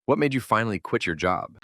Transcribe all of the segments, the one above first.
What made you finally quit your job?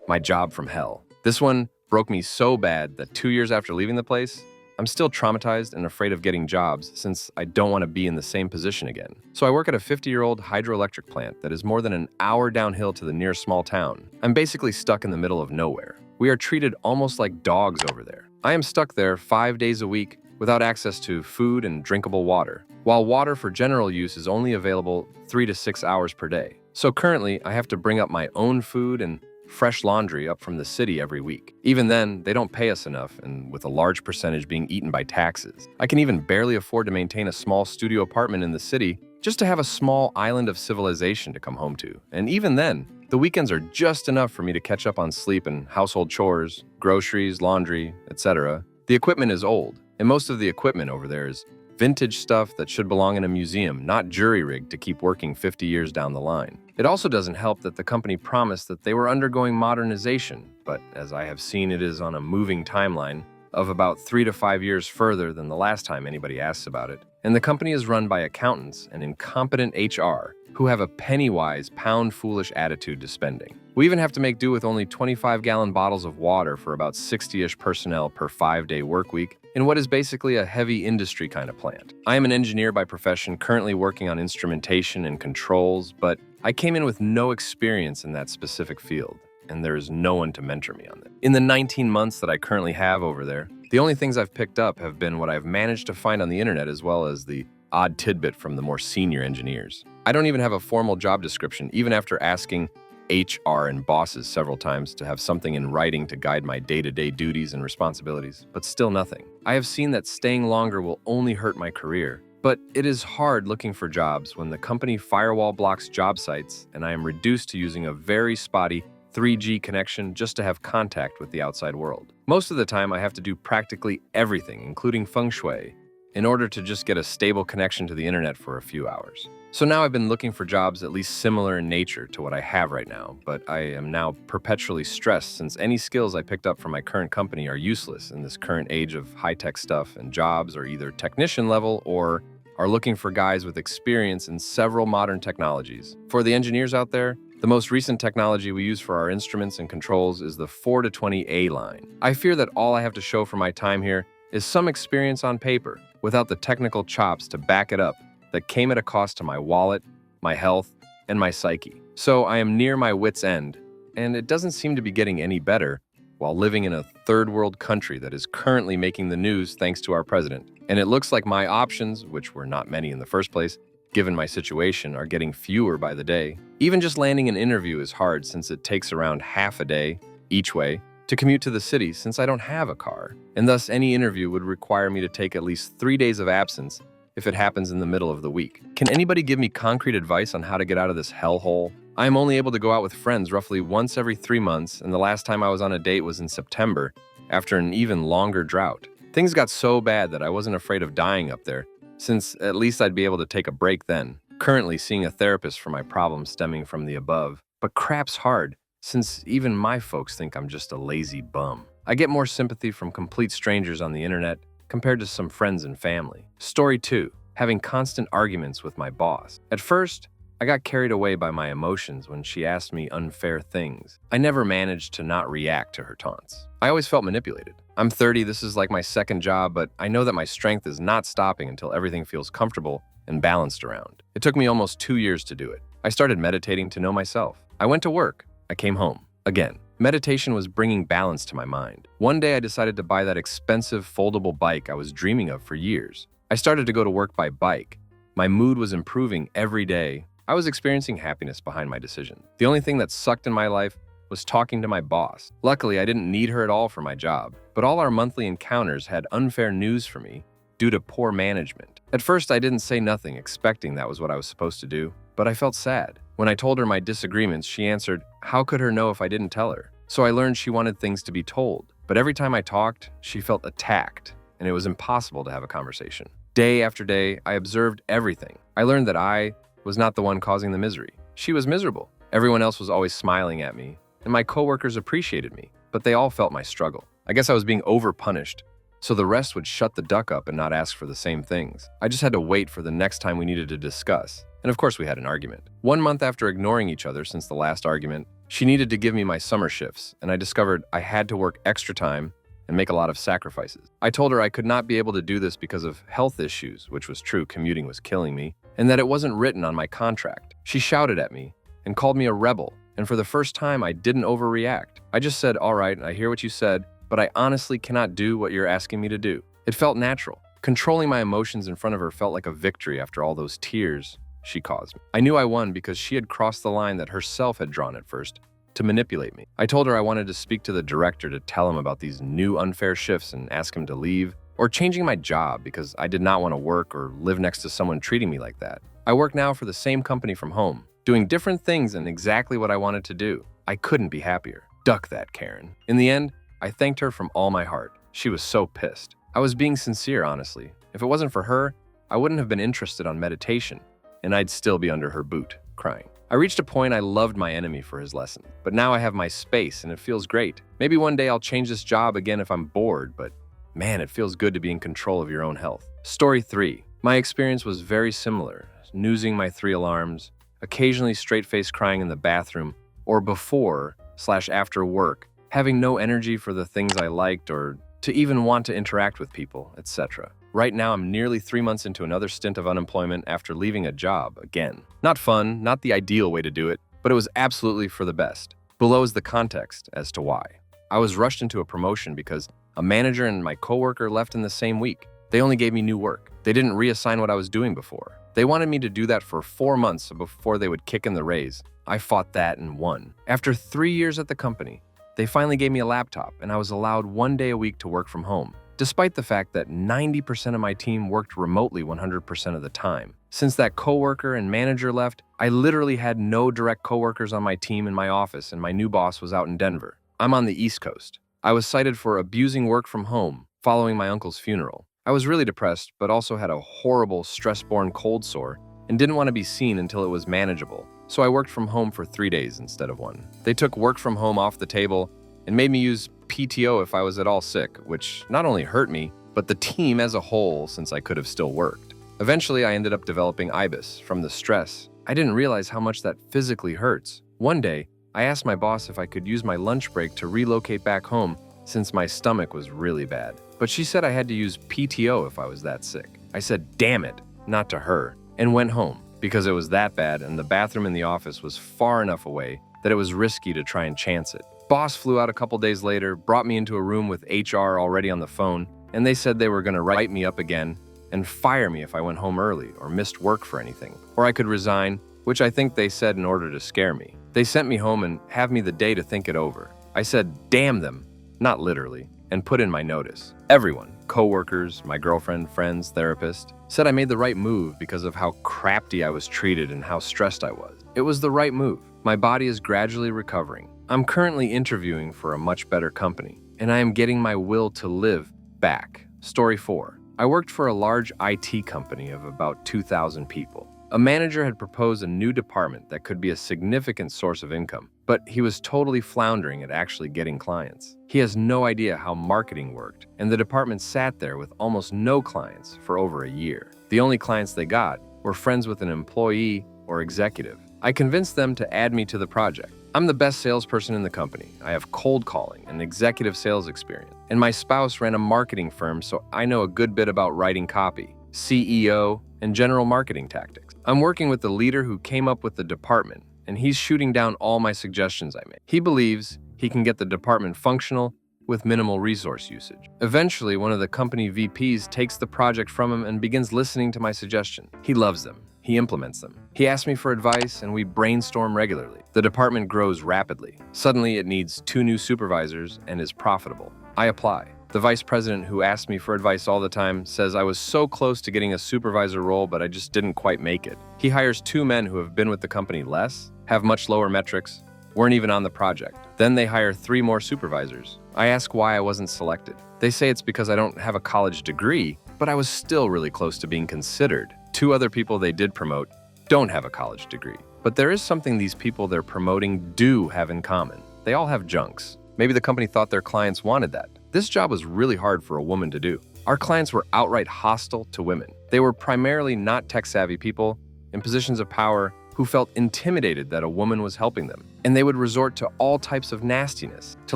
My job from hell. This one broke me so bad that 2 years after leaving the place, I'm still traumatized and afraid of getting jobs since I don't want to be in the same position again. So I work at a 50-year-old hydroelectric plant that is more than an hour downhill to the nearest small town. I'm basically stuck in the middle of nowhere. We are treated almost like dogs over there. I am stuck there 5 days a week without access to food and drinkable water, while water for general use is only available 3 to 6 hours per day. So currently, I have to bring up my own food and fresh laundry up from the city every week. Even then, they don't pay us enough, and with a large percentage being eaten by taxes. I can even barely afford to maintain a small studio apartment in the city just to have a small island of civilization to come home to. And even then, the weekends are just enough for me to catch up on sleep and household chores, groceries, laundry, etc. The equipment is old, and most of the equipment over there is vintage stuff that should belong in a museum, not jury-rigged to keep working 50 years down the line. It also doesn't help that the company promised that they were undergoing modernization, but as I have seen, it is on a moving timeline of about 3 to 5 years further than the last time anybody asks about it. And the company is run by accountants and incompetent HR who have a penny-wise, pound-foolish attitude to spending. We even have to make do with only 25-gallon bottles of water for about 60-ish personnel per 5-day work week in what is basically a heavy industry kind of plant. I am an engineer by profession, currently working on instrumentation and controls, but I came in with no experience in that specific field, and there is no one to mentor me on it. In the 19 months that I currently have over there, the only things I've picked up have been what I've managed to find on the internet as well as the odd tidbit from the more senior engineers. I don't even have a formal job description, even after asking HR and bosses several times to have something in writing to guide my day-to-day duties and responsibilities, but still nothing. I have seen that staying longer will only hurt my career, but it is hard looking for jobs when the company firewall blocks job sites and I am reduced to using a very spotty 3G connection just to have contact with the outside world. Most of the time, I have to do practically everything, including feng shui, in order to just get a stable connection to the internet for a few hours. So now I've been looking for jobs at least similar in nature to what I have right now, but I am now perpetually stressed since any skills I picked up from my current company are useless in this current age of high-tech stuff, and jobs are either technician level or are looking for guys with experience in several modern technologies. For the engineers out there, the most recent technology we use for our instruments and controls is the 4 to 20A line. I fear that all I have to show for my time here is some experience on paper, without the technical chops to back it up, that came at a cost to my wallet, my health, and my psyche. So I am near my wit's end, and it doesn't seem to be getting any better while living in a third world country that is currently making the news thanks to our president. And it looks like my options, which were not many in the first place, given my situation, are getting fewer by the day. Even just landing an interview is hard since it takes around half a day, each way, to commute to the city since I don't have a car, and thus any interview would require me to take at least 3 days of absence if it happens in the middle of the week. Can anybody give me concrete advice on how to get out of this hellhole? I am only able to go out with friends roughly once every 3 months, and the last time I was on a date was in September, after an even longer drought. Things got so bad that I wasn't afraid of dying up there, since at least I'd be able to take a break then. Currently seeing a therapist for my problems stemming from the above, but crap's hard, since even my folks think I'm just a lazy bum. I get more sympathy from complete strangers on the internet compared to some friends and family. Story 2. Having constant arguments with my boss. At first, I got carried away by my emotions when she asked me unfair things. I never managed to not react to her taunts. I always felt manipulated. I'm 30, this is like my second job, but I know that my strength is not stopping until everything feels comfortable and balanced around. It took me almost 2 years to do it. I started meditating to know myself. I went to work. I came home. Again, meditation was bringing balance to my mind. One day I decided to buy that expensive foldable bike I was dreaming of for years. I started to go to work by bike. My mood was improving every day. I was experiencing happiness behind my decision. The only thing that sucked in my life was talking to my boss. Luckily, I didn't need her at all for my job, but all our monthly encounters had unfair news for me due to poor management. At first, I didn't say nothing, expecting that was what I was supposed to do, but I felt sad. When I told her my disagreements, she answered, how could her know if I didn't tell her? So I learned she wanted things to be told. But every time I talked, she felt attacked, and it was impossible to have a conversation. Day after day, I observed everything. I learned that I was not the one causing the misery. She was miserable. Everyone else was always smiling at me, and my coworkers appreciated me, but they all felt my struggle. I guess I was being over-punished so the rest would shut the duck up and not ask for the same things. I just had to wait for the next time we needed to discuss. And of course we had an argument. 1 month after ignoring each other since the last argument, she needed to give me my summer shifts, and I discovered I had to work extra time and make a lot of sacrifices. I told her I could not be able to do this because of health issues, which was true, commuting was killing me, and that it wasn't written on my contract. She shouted at me and called me a rebel, and for the first time I didn't overreact. I just said, "All right, I hear what you said, but I honestly cannot do what you're asking me to do." It felt natural. Controlling my emotions in front of her felt like a victory after all those tears she caused me. I knew I won because she had crossed the line that herself had drawn at first to manipulate me. I told her I wanted to speak to the director to tell him about these new unfair shifts and ask him to leave, or changing my job because I did not want to work or live next to someone treating me like that. I work now for the same company from home, doing different things and exactly what I wanted to do. I couldn't be happier. Duck that, Karen. In the end, I thanked her from all my heart. She was so pissed. I was being sincere, honestly. If it wasn't for her, I wouldn't have been interested on meditation, and I'd still be under her boot, crying. I reached a point I loved my enemy for his lesson, but now I have my space and it feels great. Maybe one day I'll change this job again if I'm bored, but man, it feels good to be in control of your own health. Story 3. My experience was very similar, snoozing my 3 alarms, occasionally straight-faced crying in the bathroom, or before/after work, having no energy for the things I liked or to even want to interact with people, etc. Right now, I'm nearly 3 months into another stint of unemployment after leaving a job again. Not fun, not the ideal way to do it, but it was absolutely for the best. Below is the context as to why. I was rushed into a promotion because a manager and my coworker left in the same week. They only gave me new work. They didn't reassign what I was doing before. They wanted me to do that for 4 months before they would kick in the raise. I fought that and won. After 3 years at the company, they finally gave me a laptop and I was allowed 1 day a week to work from home, despite the fact that 90% of my team worked remotely 100% of the time. Since that coworker and manager left, I literally had no direct coworkers on my team in my office and my new boss was out in Denver. I'm on the East Coast. I was cited for abusing work from home following my uncle's funeral. I was really depressed, but also had a horrible stress-borne cold sore and didn't want to be seen until it was manageable. So I worked from home for 3 days instead of 1. They took work from home off the table and made me use PTO if I was at all sick, which not only hurt me, but the team as a whole since I could have still worked. Eventually, I ended up developing IBIS from the stress. I didn't realize how much that physically hurts. One day, I asked my boss if I could use my lunch break to relocate back home since my stomach was really bad. But she said I had to use PTO if I was that sick. I said, damn it, not to her, and went home because it was that bad and the bathroom in the office was far enough away that it was risky to try and chance it. Boss flew out a couple days later, brought me into a room with HR already on the phone, and they said they were going to write me up again and fire me if I went home early or missed work for anything. Or I could resign, which I think they said in order to scare me. They sent me home and have me the day to think it over. I said, damn them, not literally, and put in my notice. Everyone, coworkers, my girlfriend, friends, therapist, said I made the right move because of how crappy I was treated and how stressed I was. It was the right move. My body is gradually recovering. I'm currently interviewing for a much better company, and I am getting my will to live back. Story 4. I worked for a large IT company of about 2,000 people. A manager had proposed a new department that could be a significant source of income, but he was totally floundering at actually getting clients. He has no idea how marketing worked, and the department sat there with almost no clients for over a year. The only clients they got were friends with an employee or executive. I convinced them to add me to the project. I'm the best salesperson in the company. I have cold calling and executive sales experience. And my spouse ran a marketing firm, so I know a good bit about writing copy, CEO, and general marketing tactics. I'm working with the leader who came up with the department, and he's shooting down all my suggestions I make. He believes he can get the department functional with minimal resource usage. Eventually, one of the company VPs takes the project from him and begins listening to my suggestion. He loves them. He implements them. He asks me for advice and we brainstorm regularly. The department grows rapidly. Suddenly it needs 2 new supervisors and is profitable. I apply. The vice president who asked me for advice all the time says I was so close to getting a supervisor role, but I just didn't quite make it. He hires 2 men who have been with the company less, have much lower metrics, weren't even on the project. Then they hire 3 more supervisors. I ask why I wasn't selected. They say it's because I don't have a college degree, but I was still really close to being considered. 2 other people they did promote don't have a college degree. But there is something these people they're promoting do have in common. They all have junks. Maybe the company thought their clients wanted that. This job was really hard for a woman to do. Our clients were outright hostile to women. They were primarily not tech-savvy people in positions of power who felt intimidated that a woman was helping them, and they would resort to all types of nastiness to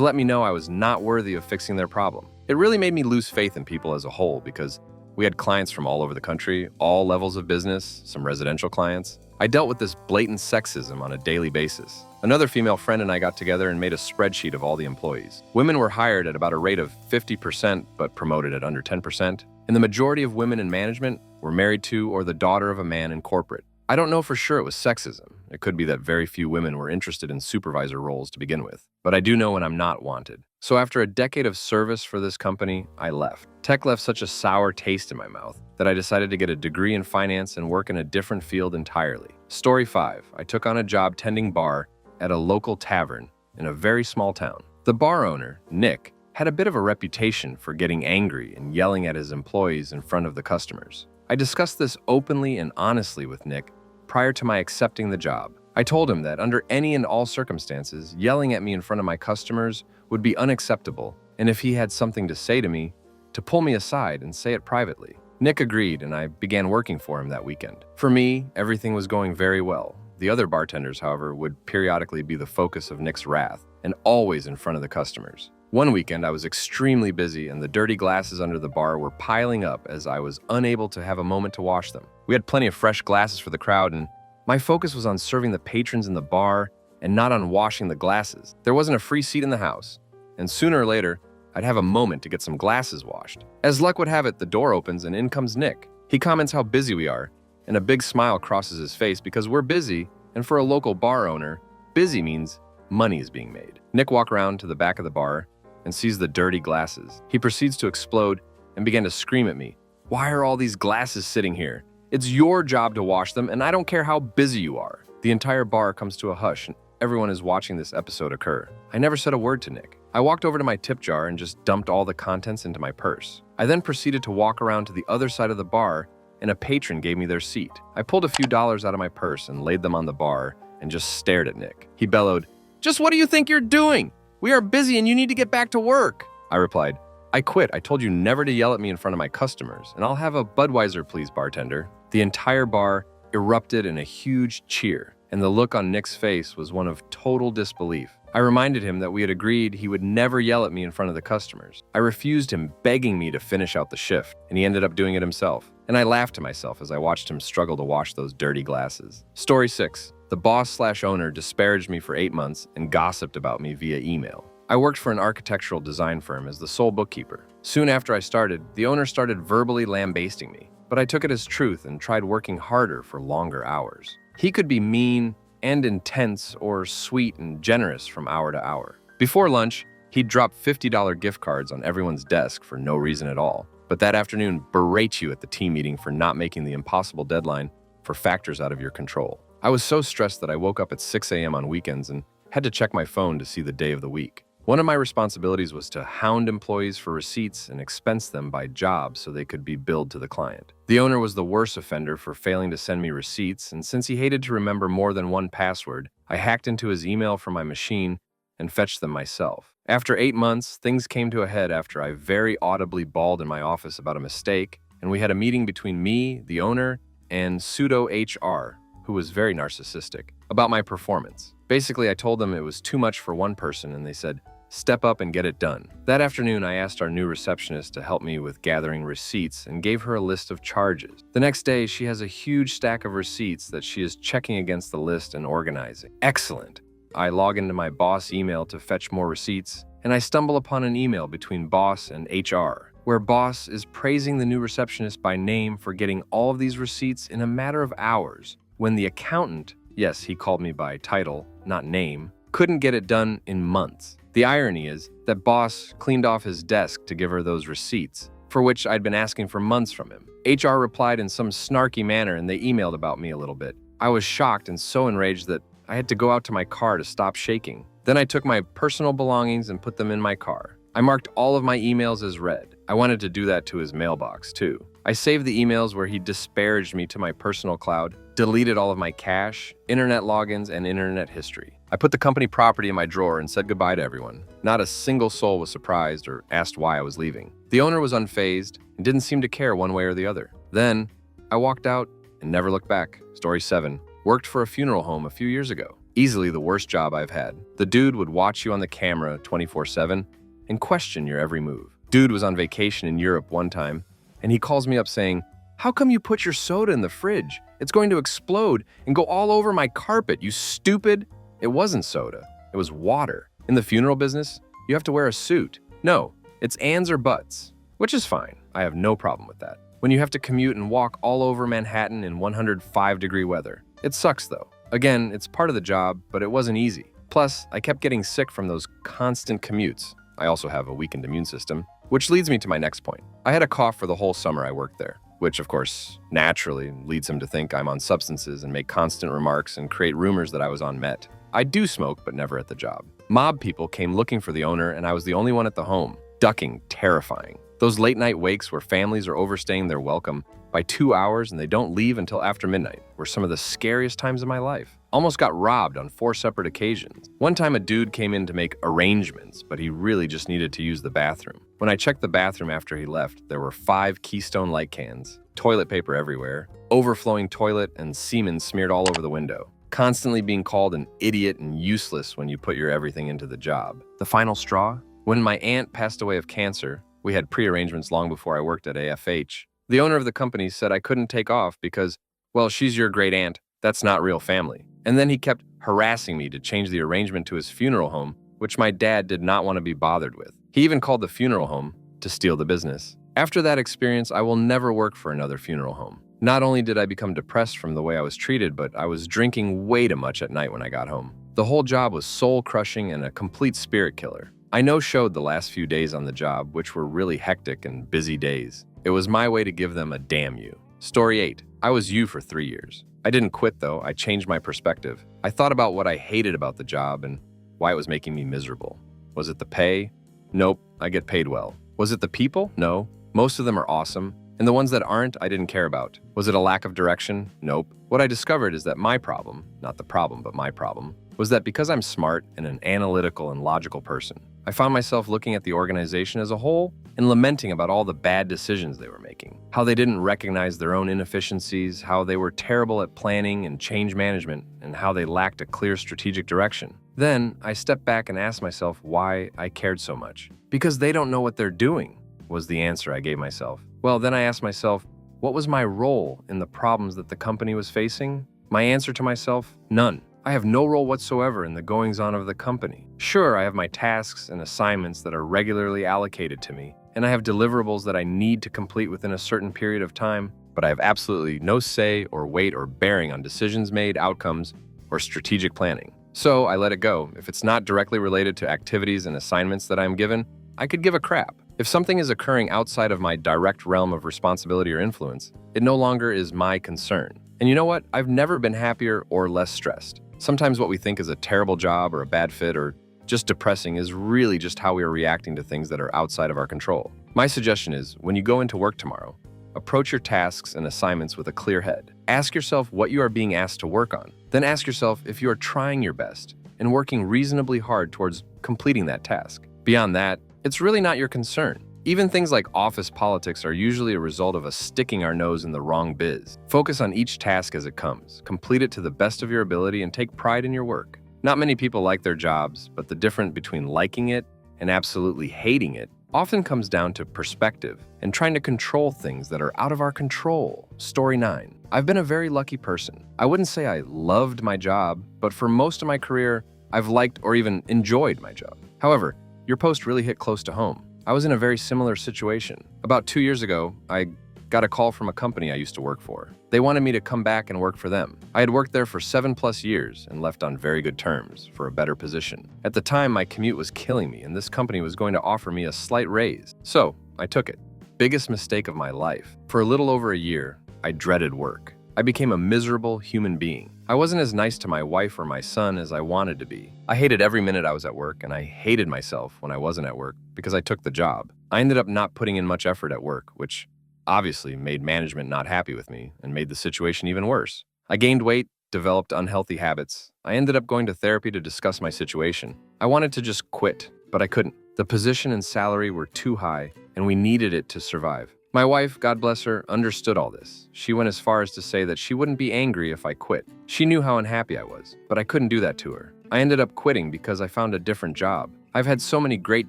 let me know I was not worthy of fixing their problem. It really made me lose faith in people as a whole because we had clients from all over the country, all levels of business, some residential clients. I dealt with this blatant sexism on a daily basis. Another female friend and I got together and made a spreadsheet of all the employees. Women were hired at about a rate of 50%, but promoted at under 10%, and the majority of women in management were married to or the daughter of a man in corporate. I don't know for sure it was sexism. It could be that very few women were interested in supervisor roles to begin with, but I do know when I'm not wanted. So after a decade of service for this company, I left. Tech left such a sour taste in my mouth that I decided to get a degree in finance and work in a different field entirely. Story 5. I took on a job tending bar at a local tavern in a very small town. The bar owner, Nick, had a bit of a reputation for getting angry and yelling at his employees in front of the customers. I discussed this openly and honestly with Nick prior to my accepting the job. I told him that under any and all circumstances, yelling at me in front of my customers would be unacceptable, and if he had something to say to me, to pull me aside and say it privately. Nick agreed, and I began working for him that weekend. For me, everything was going very well. The other bartenders, however, would periodically be the focus of Nick's wrath, and always in front of the customers. One weekend, I was extremely busy, and the dirty glasses under the bar were piling up as I was unable to have a moment to wash them. We had plenty of fresh glasses for the crowd, and my focus was on serving the patrons in the bar and not on washing the glasses. There wasn't a free seat in the house, and sooner or later, I'd have a moment to get some glasses washed. As luck would have it, the door opens and in comes Nick. He comments how busy we are, and a big smile crosses his face because we're busy, and for a local bar owner, busy means money is being made. Nick walked around to the back of the bar and sees the dirty glasses. He proceeds to explode and began to scream at me. "Why are all these glasses sitting here? It's your job to wash them, and I don't care how busy you are." The entire bar comes to a hush, and everyone is watching this episode occur. I never said a word to Nick. I walked over to my tip jar and just dumped all the contents into my purse. I then proceeded to walk around to the other side of the bar, and a patron gave me their seat. I pulled a few dollars out of my purse and laid them on the bar and just stared at Nick. He bellowed, "Just what do you think you're doing? We are busy and you need to get back to work." I replied, "I quit. I told you never to yell at me in front of my customers, and I'll have a Budweiser, please, bartender." The entire bar erupted in a huge cheer, and the look on Nick's face was one of total disbelief. I reminded him that we had agreed he would never yell at me in front of the customers. I refused him begging me to finish out the shift, and he ended up doing it himself. And I laughed to myself as I watched him struggle to wash those dirty glasses. Story 6. The boss/owner disparaged me for 8 months and gossiped about me via email. I worked for an architectural design firm as the sole bookkeeper. Soon after I started, the owner started verbally lambasting me, but I took it as truth and tried working harder for longer hours. He could be mean and intense or sweet and generous from hour to hour. Before lunch, he'd drop $50 gift cards on everyone's desk for no reason at all, but that afternoon berate you at the team meeting for not making the impossible deadline for factors out of your control. I was so stressed that I woke up at 6 a.m. on weekends and had to check my phone to see the day of the week. One of my responsibilities was to hound employees for receipts and expense them by job so they could be billed to the client. The owner was the worst offender for failing to send me receipts, and since he hated to remember more than one password, I hacked into his email from my machine and fetched them myself. After 8 months, things came to a head after I very audibly bawled in my office about a mistake, and we had a meeting between me, the owner, and pseudo-HR, who was very narcissistic, about my performance. Basically, I told them it was too much for one person, and they said, "Step up and get it done." That afternoon, I asked our new receptionist to help me with gathering receipts and gave her a list of charges. The next day, she has a huge stack of receipts that she is checking against the list and organizing. Excellent! I log into my boss email to fetch more receipts, and I stumble upon an email between boss and HR, where boss is praising the new receptionist by name for getting all of these receipts in a matter of hours, when the accountant, yes, he called me by title, not name, couldn't get it done in months. The irony is that boss cleaned off his desk to give her those receipts, for which I'd been asking for months from him. HR replied in some snarky manner and they emailed about me a little bit. I was shocked and so enraged that I had to go out to my car to stop shaking. Then I took my personal belongings and put them in my car. I marked all of my emails as read. I wanted to do that to his mailbox too. I saved the emails where he disparaged me to my personal cloud, deleted all of my cash, internet logins, and internet history. I put the company property in my drawer and said goodbye to everyone. Not a single soul was surprised or asked why I was leaving. The owner was unfazed and didn't seem to care one way or the other. Then, I walked out and never looked back. Story 7. Worked for a funeral home a few years ago. Easily the worst job I've had. The dude would watch you on the camera 24/7 and question your every move. Dude was on vacation in Europe one time, and he calls me up saying, "How come you put your soda in the fridge? It's going to explode and go all over my carpet, you stupid." It wasn't soda. It was water. In the funeral business, you have to wear a suit. No, it's ands or buts, which is fine. I have no problem with that. When you have to commute and walk all over Manhattan in 105-degree weather. It sucks though. Again, it's part of the job, but it wasn't easy. Plus, I kept getting sick from those constant commutes. I also have a weakened immune system, which leads me to my next point. I had a cough for the whole summer I worked there, which of course, naturally leads him to think I'm on substances and make constant remarks and create rumors that I was on meth. I do smoke, but never at the job. Mob people came looking for the owner, and I was the only one at the home. Ducking, terrifying. Those late-night wakes where families are overstaying their welcome by 2 hours and they don't leave until after midnight were some of the scariest times of my life. Almost got robbed on 4 separate occasions. One time a dude came in to make arrangements, but he really just needed to use the bathroom. When I checked the bathroom after he left, there were 5 Keystone Light cans, toilet paper everywhere, overflowing toilet, and semen smeared all over the window. Constantly being called an idiot and useless when you put your everything into the job. The final straw? When my aunt passed away of cancer, we had pre-arrangements long before I worked at AFH. The owner of the company said I couldn't take off because, well, she's your great aunt. That's not real family. And then he kept harassing me to change the arrangement to his funeral home, which my dad did not want to be bothered with. He even called the funeral home to steal the business. After that experience, I will never work for another funeral home. Not only did I become depressed from the way I was treated, but I was drinking way too much at night when I got home. The whole job was soul-crushing and a complete spirit killer. I no-showed the last few days on the job, which were really hectic and busy days. It was my way to give them a damn you. Story 8. I was you for 3 years. I didn't quit though, I changed my perspective. I thought about what I hated about the job and why it was making me miserable. Was it the pay? Nope, I get paid well. Was it the people? No. Most of them are awesome. And the ones that aren't, I didn't care about. Was it a lack of direction? Nope. What I discovered is that my problem, not the problem, but my problem, was that because I'm smart and an analytical and logical person, I found myself looking at the organization as a whole and lamenting about all the bad decisions they were making, how they didn't recognize their own inefficiencies, how they were terrible at planning and change management, and how they lacked a clear strategic direction. Then I stepped back and asked myself why I cared so much. Because they don't know what they're doing, was the answer I gave myself. Well, then I asked myself, what was my role in the problems that the company was facing? My answer to myself, none. I have no role whatsoever in the goings-on of the company. Sure, I have my tasks and assignments that are regularly allocated to me, and I have deliverables that I need to complete within a certain period of time, but I have absolutely no say or weight or bearing on decisions made, outcomes, or strategic planning. So I let it go. If it's not directly related to activities and assignments that I'm given, I could give a crap. If something is occurring outside of my direct realm of responsibility or influence, it no longer is my concern. And you know what? I've never been happier or less stressed. Sometimes what we think is a terrible job or a bad fit or just depressing is really just how we are reacting to things that are outside of our control. My suggestion is, when you go into work tomorrow, approach your tasks and assignments with a clear head. Ask yourself what you are being asked to work on. Then ask yourself if you are trying your best and working reasonably hard towards completing that task. Beyond that, it's really not your concern. Even things like office politics are usually a result of us sticking our nose in the wrong biz. Focus on each task as it comes, complete it to the best of your ability, and take pride in your work. Not many people like their jobs, but the difference between liking it and absolutely hating it often comes down to perspective and trying to control things that are out of our control. Story 9. I've been a very lucky person. I wouldn't say I loved my job, but for most of my career, I've liked or even enjoyed my job. However, your post really hit close to home. I was in a very similar situation. About 2 years ago, I got a call from a company I used to work for. They wanted me to come back and work for them. I had worked there for 7+ years and left on very good terms for a better position. At the time, my commute was killing me and this company was going to offer me a slight raise. So I took it. Biggest mistake of my life. For a little over a year, I dreaded work. I became a miserable human being. I wasn't as nice to my wife or my son as I wanted to be. I hated every minute I was at work, and I hated myself when I wasn't at work because I took the job. I ended up not putting in much effort at work, which obviously made management not happy with me and made the situation even worse. I gained weight, developed unhealthy habits. I ended up going to therapy to discuss my situation. I wanted to just quit, but I couldn't. The position and salary were too high, and we needed it to survive. My wife, God bless her, understood all this. She went as far as to say that she wouldn't be angry if I quit. She knew how unhappy I was, but I couldn't do that to her. I ended up quitting because I found a different job. I've had so many great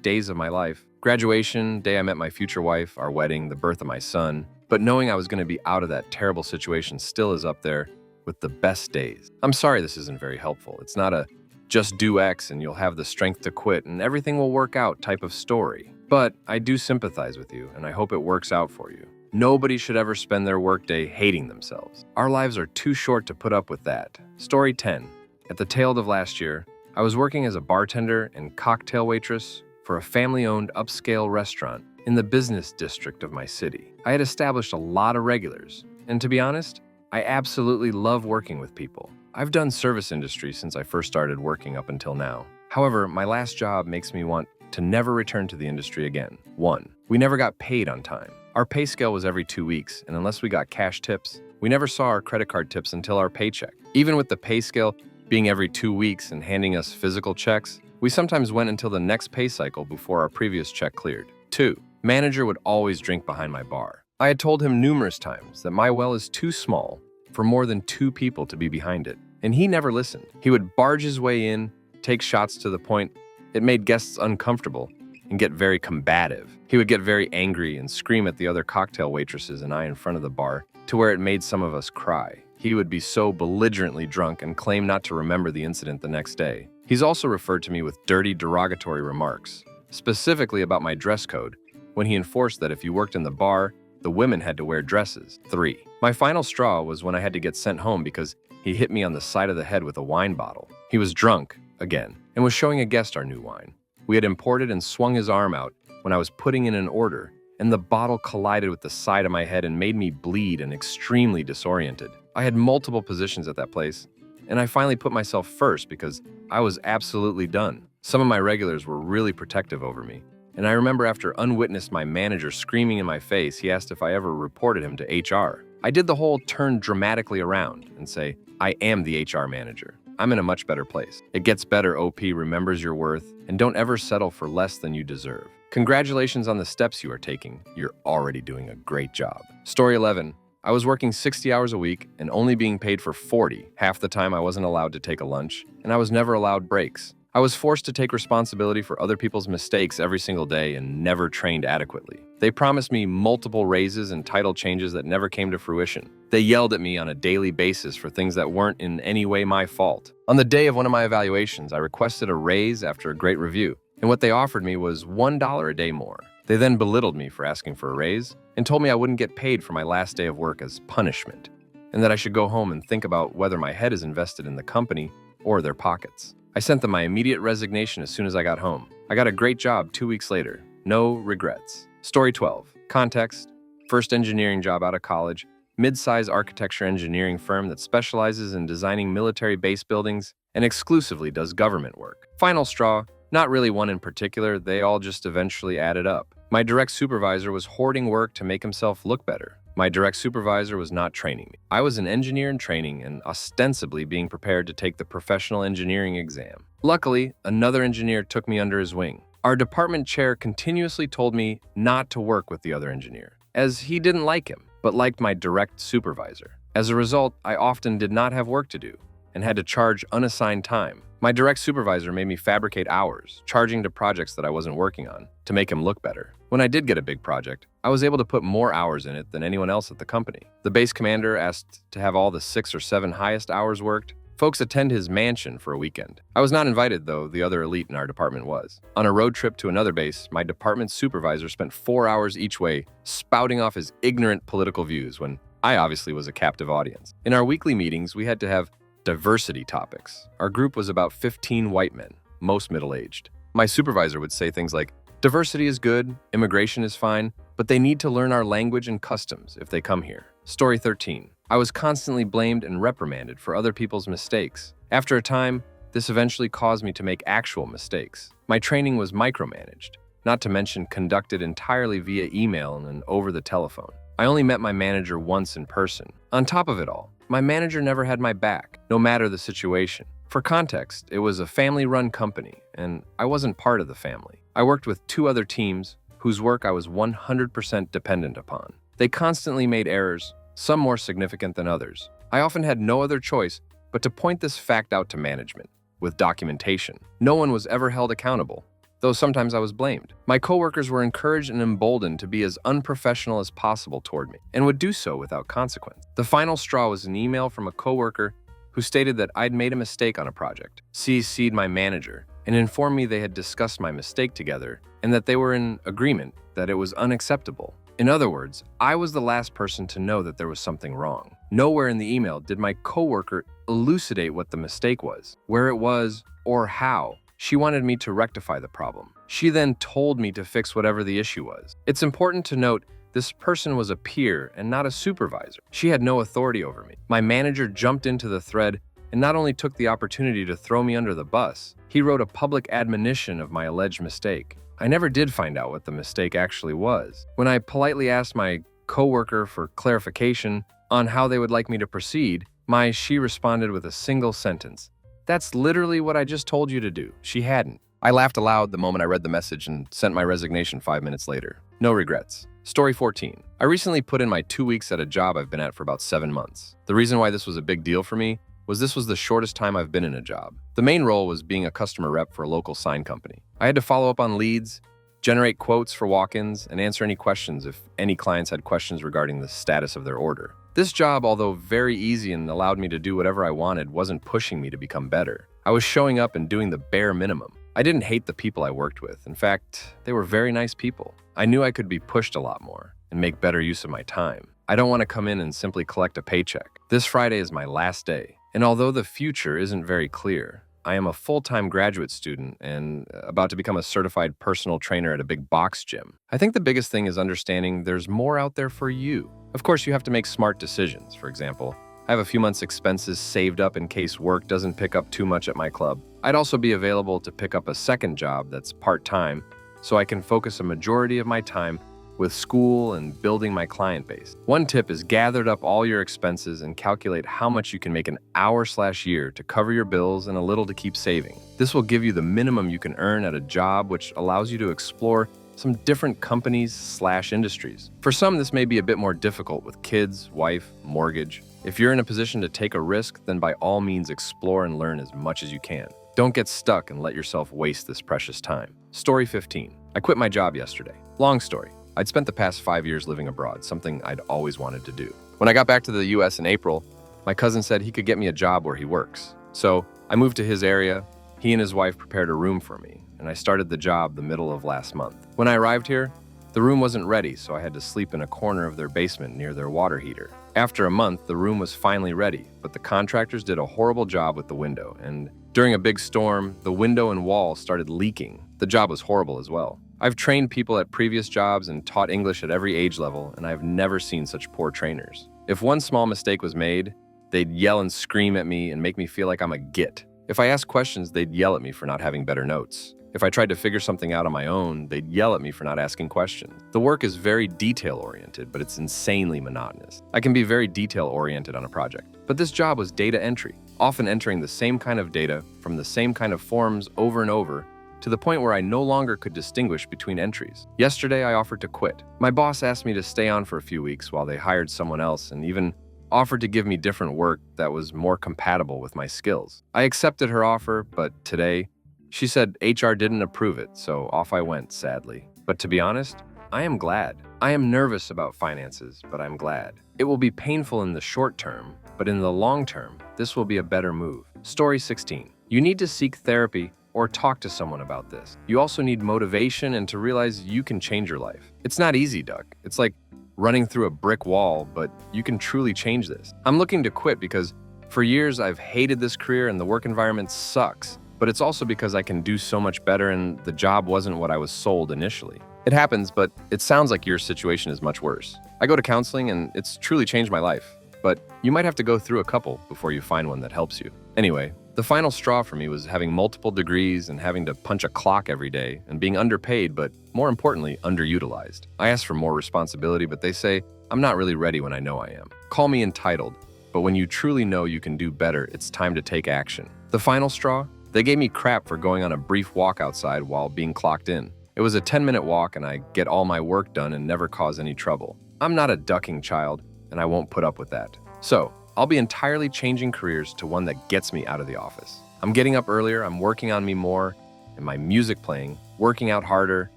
days of my life. Graduation, day I met my future wife, our wedding, the birth of my son. But knowing I was going to be out of that terrible situation still is up there with the best days. I'm sorry this isn't very helpful. It's not a just do X and you'll have the strength to quit and everything will work out type of story. But I do sympathize with you, and I hope it works out for you. Nobody should ever spend their workday hating themselves. Our lives are too short to put up with that. Story 10. At the tail of last year, I was working as a bartender and cocktail waitress for a family-owned upscale restaurant in the business district of my city. I had established a lot of regulars, and to be honest, I absolutely love working with people. I've done service industry since I first started working up until now. However, my last job makes me want to never return to the industry again. 1. We never got paid on time. Our pay scale was every 2 weeks, and unless we got cash tips, we never saw our credit card tips until our paycheck. Even with the pay scale being every 2 weeks and handing us physical checks, we sometimes went until the next pay cycle before our previous check cleared. 2. Manager would always drink behind my bar. I had told him numerous times that my well is too small for more than 2 people to be behind it, and he never listened. He would barge his way in, take shots to the point it made guests uncomfortable, and get very combative. He would get very angry and scream at the other cocktail waitresses and I in front of the bar, to where it made some of us cry. He would be so belligerently drunk and claim not to remember the incident the next day. He's also referred to me with dirty, derogatory remarks, specifically about my dress code, when he enforced that if you worked in the bar, the women had to wear dresses. 3. My final straw was when I had to get sent home because he hit me on the side of the head with a wine bottle. He was drunk, again, and was showing a guest our new wine. We had imported and swung his arm out when I was putting in an order, and the bottle collided with the side of my head and made me bleed and extremely disoriented. I had multiple positions at that place, and I finally put myself first because I was absolutely done. Some of my regulars were really protective over me, and I remember after unwitnessed my manager screaming in my face, he asked if I ever reported him to HR. I did the whole turn dramatically around and say, I am the HR manager. I'm in a much better place. It gets better, OP remembers your worth, and don't ever settle for less than you deserve. Congratulations on the steps you are taking. You're already doing a great job. Story 11. I was working 60 hours a week and only being paid for 40. Half the time I wasn't allowed to take a lunch, and I was never allowed breaks. I was forced to take responsibility for other people's mistakes every single day and never trained adequately. They promised me multiple raises and title changes that never came to fruition. They yelled at me on a daily basis for things that weren't in any way my fault. On the day of one of my evaluations, I requested a raise after a great review, and what they offered me was $1 a day more. They then belittled me for asking for a raise and told me I wouldn't get paid for my last day of work as punishment, and that I should go home and think about whether my head is invested in the company or their pockets. I sent them my immediate resignation as soon as I got home. I got a great job 2 weeks later. No regrets. Story 12. Context. First engineering job out of college. Mid-size architecture engineering firm that specializes in designing military base buildings and exclusively does government work. Final straw. Not really one in particular. They all just eventually added up. My direct supervisor was hoarding work to make himself look better. My direct supervisor was not training me. I was an engineer in training and ostensibly being prepared to take the professional engineering exam. Luckily, another engineer took me under his wing. Our department chair continuously told me not to work with the other engineer, as he didn't like him, but liked my direct supervisor. As a result, I often did not have work to do and had to charge unassigned time. My direct supervisor made me fabricate hours, charging to projects that I wasn't working on, to make him look better. When I did get a big project, I was able to put more hours in it than anyone else at the company. The base commander asked to have all the 6 or 7 highest hours worked. Folks attend his mansion for a weekend. I was not invited, though the other elite in our department was. On a road trip to another base, my department supervisor spent 4 hours each way spouting off his ignorant political views when I obviously was a captive audience. In our weekly meetings, we had to have diversity topics. Our group was about 15 white men, most middle-aged. My supervisor would say things like, diversity is good, immigration is fine, but they need to learn our language and customs if they come here. Story 13. I was constantly blamed and reprimanded for other people's mistakes. After a time, this eventually caused me to make actual mistakes. My training was micromanaged, not to mention conducted entirely via email and over the telephone. I only met my manager once in person. On top of it all, My manager never had my back, no matter the situation. For context, it was a family-run company, and I wasn't part of the family. I worked with two other teams whose work I was 100% dependent upon. They constantly made errors, some more significant than others. I often had no other choice but to point this fact out to management, with documentation. No one was ever held accountable, though sometimes I was blamed. My coworkers were encouraged and emboldened to be as unprofessional as possible toward me, and would do so without consequence. The final straw was an email from a coworker who stated that I'd made a mistake on a project, CC'd my manager, and informed me they had discussed my mistake together and that they were in agreement that it was unacceptable. In other words, I was the last person to know that there was something wrong. Nowhere in the email did my coworker elucidate what the mistake was, where it was, or how. She wanted me to rectify the problem. She then told me to fix whatever the issue was. It's important to note this person was a peer and not a supervisor. She had no authority over me. My manager jumped into the thread and not only took the opportunity to throw me under the bus, he wrote a public admonition of my alleged mistake. I never did find out what the mistake actually was. When I politely asked my coworker for clarification on how they would like me to proceed, she responded with a single sentence. "That's literally what I just told you to do." She hadn't. I laughed aloud the moment I read the message and sent my resignation 5 minutes later. No regrets. Story 14. I recently put in my 2 weeks at a job I've been at for about 7 months. The reason why this was a big deal for me was this was the shortest time I've been in a job. The main role was being a customer rep for a local sign company. I had to follow up on leads, generate quotes for walk-ins, and answer any questions if any clients had questions regarding the status of their order. This job, although very easy and allowed me to do whatever I wanted, wasn't pushing me to become better. I was showing up and doing the bare minimum. I didn't hate the people I worked with. In fact, they were very nice people. I knew I could be pushed a lot more and make better use of my time. I don't want to come in and simply collect a paycheck. This Friday is my last day, and although the future isn't very clear, I am a full-time graduate student and about to become a certified personal trainer at a big box gym. I think the biggest thing is understanding there's more out there for you. Of course, you have to make smart decisions. For example, I have a few months' expenses saved up in case work doesn't pick up too much at my club. I'd also be available to pick up a second job that's part-time so I can focus a majority of my time with school and building my client base. One tip is gather up all your expenses and calculate how much you can make an hour/year to cover your bills and a little to keep saving. This will give you the minimum you can earn at a job, which allows you to explore some different companies/industries. For some, this may be a bit more difficult with kids, wife, mortgage. If you're in a position to take a risk, then by all means explore and learn as much as you can. Don't get stuck and let yourself waste this precious time. Story 15. I quit my job yesterday. Long story. I'd spent the past 5 years living abroad, something I'd always wanted to do. When I got back to the US in April, my cousin said he could get me a job where he works. So I moved to his area. He and his wife prepared a room for me, and I started the job the middle of last month. When I arrived here, the room wasn't ready, so I had to sleep in a corner of their basement near their water heater. After a month, the room was finally ready, but the contractors did a horrible job with the window, and during a big storm, the window and wall started leaking. The job was horrible as well. I've trained people at previous jobs and taught English at every age level, and I've never seen such poor trainers. If one small mistake was made, they'd yell and scream at me and make me feel like I'm a git. If I asked questions, they'd yell at me for not having better notes. If I tried to figure something out on my own, they'd yell at me for not asking questions. The work is very detail-oriented, but it's insanely monotonous. I can be very detail-oriented on a project, but this job was data entry, often entering the same kind of data from the same kind of forms over and over, to the point where I no longer could distinguish between entries. Yesterday, I offered to quit. My boss asked me to stay on for a few weeks while they hired someone else and even offered to give me different work that was more compatible with my skills. I accepted her offer, but today, she said HR didn't approve it, so off I went, sadly. But to be honest, I am glad. I am nervous about finances, but I'm glad. It will be painful in the short term, but in the long term, this will be a better move. Story 16. You need to seek therapy or talk to someone about this. You also need motivation and to realize you can change your life. It's not easy, Duck. It's like running through a brick wall, but you can truly change this. I'm looking to quit because for years I've hated this career and the work environment sucks, but it's also because I can do so much better and the job wasn't what I was sold initially. It happens, but it sounds like your situation is much worse. I go to counseling and it's truly changed my life, but you might have to go through a couple before you find one that helps you. Anyway, the final straw for me was having multiple degrees and having to punch a clock every day and being underpaid, but more importantly, underutilized. I asked for more responsibility, but they say I'm not really ready when I know I am. Call me entitled, but when you truly know you can do better, it's time to take action. The final straw? They gave me crap for going on a brief walk outside while being clocked in. It was a 10-minute walk and I get all my work done and never cause any trouble. I'm not a ducking child, and I won't put up with that. So, I'll be entirely changing careers to one that gets me out of the office. I'm getting up earlier, I'm working on me more, and my music playing, working out harder,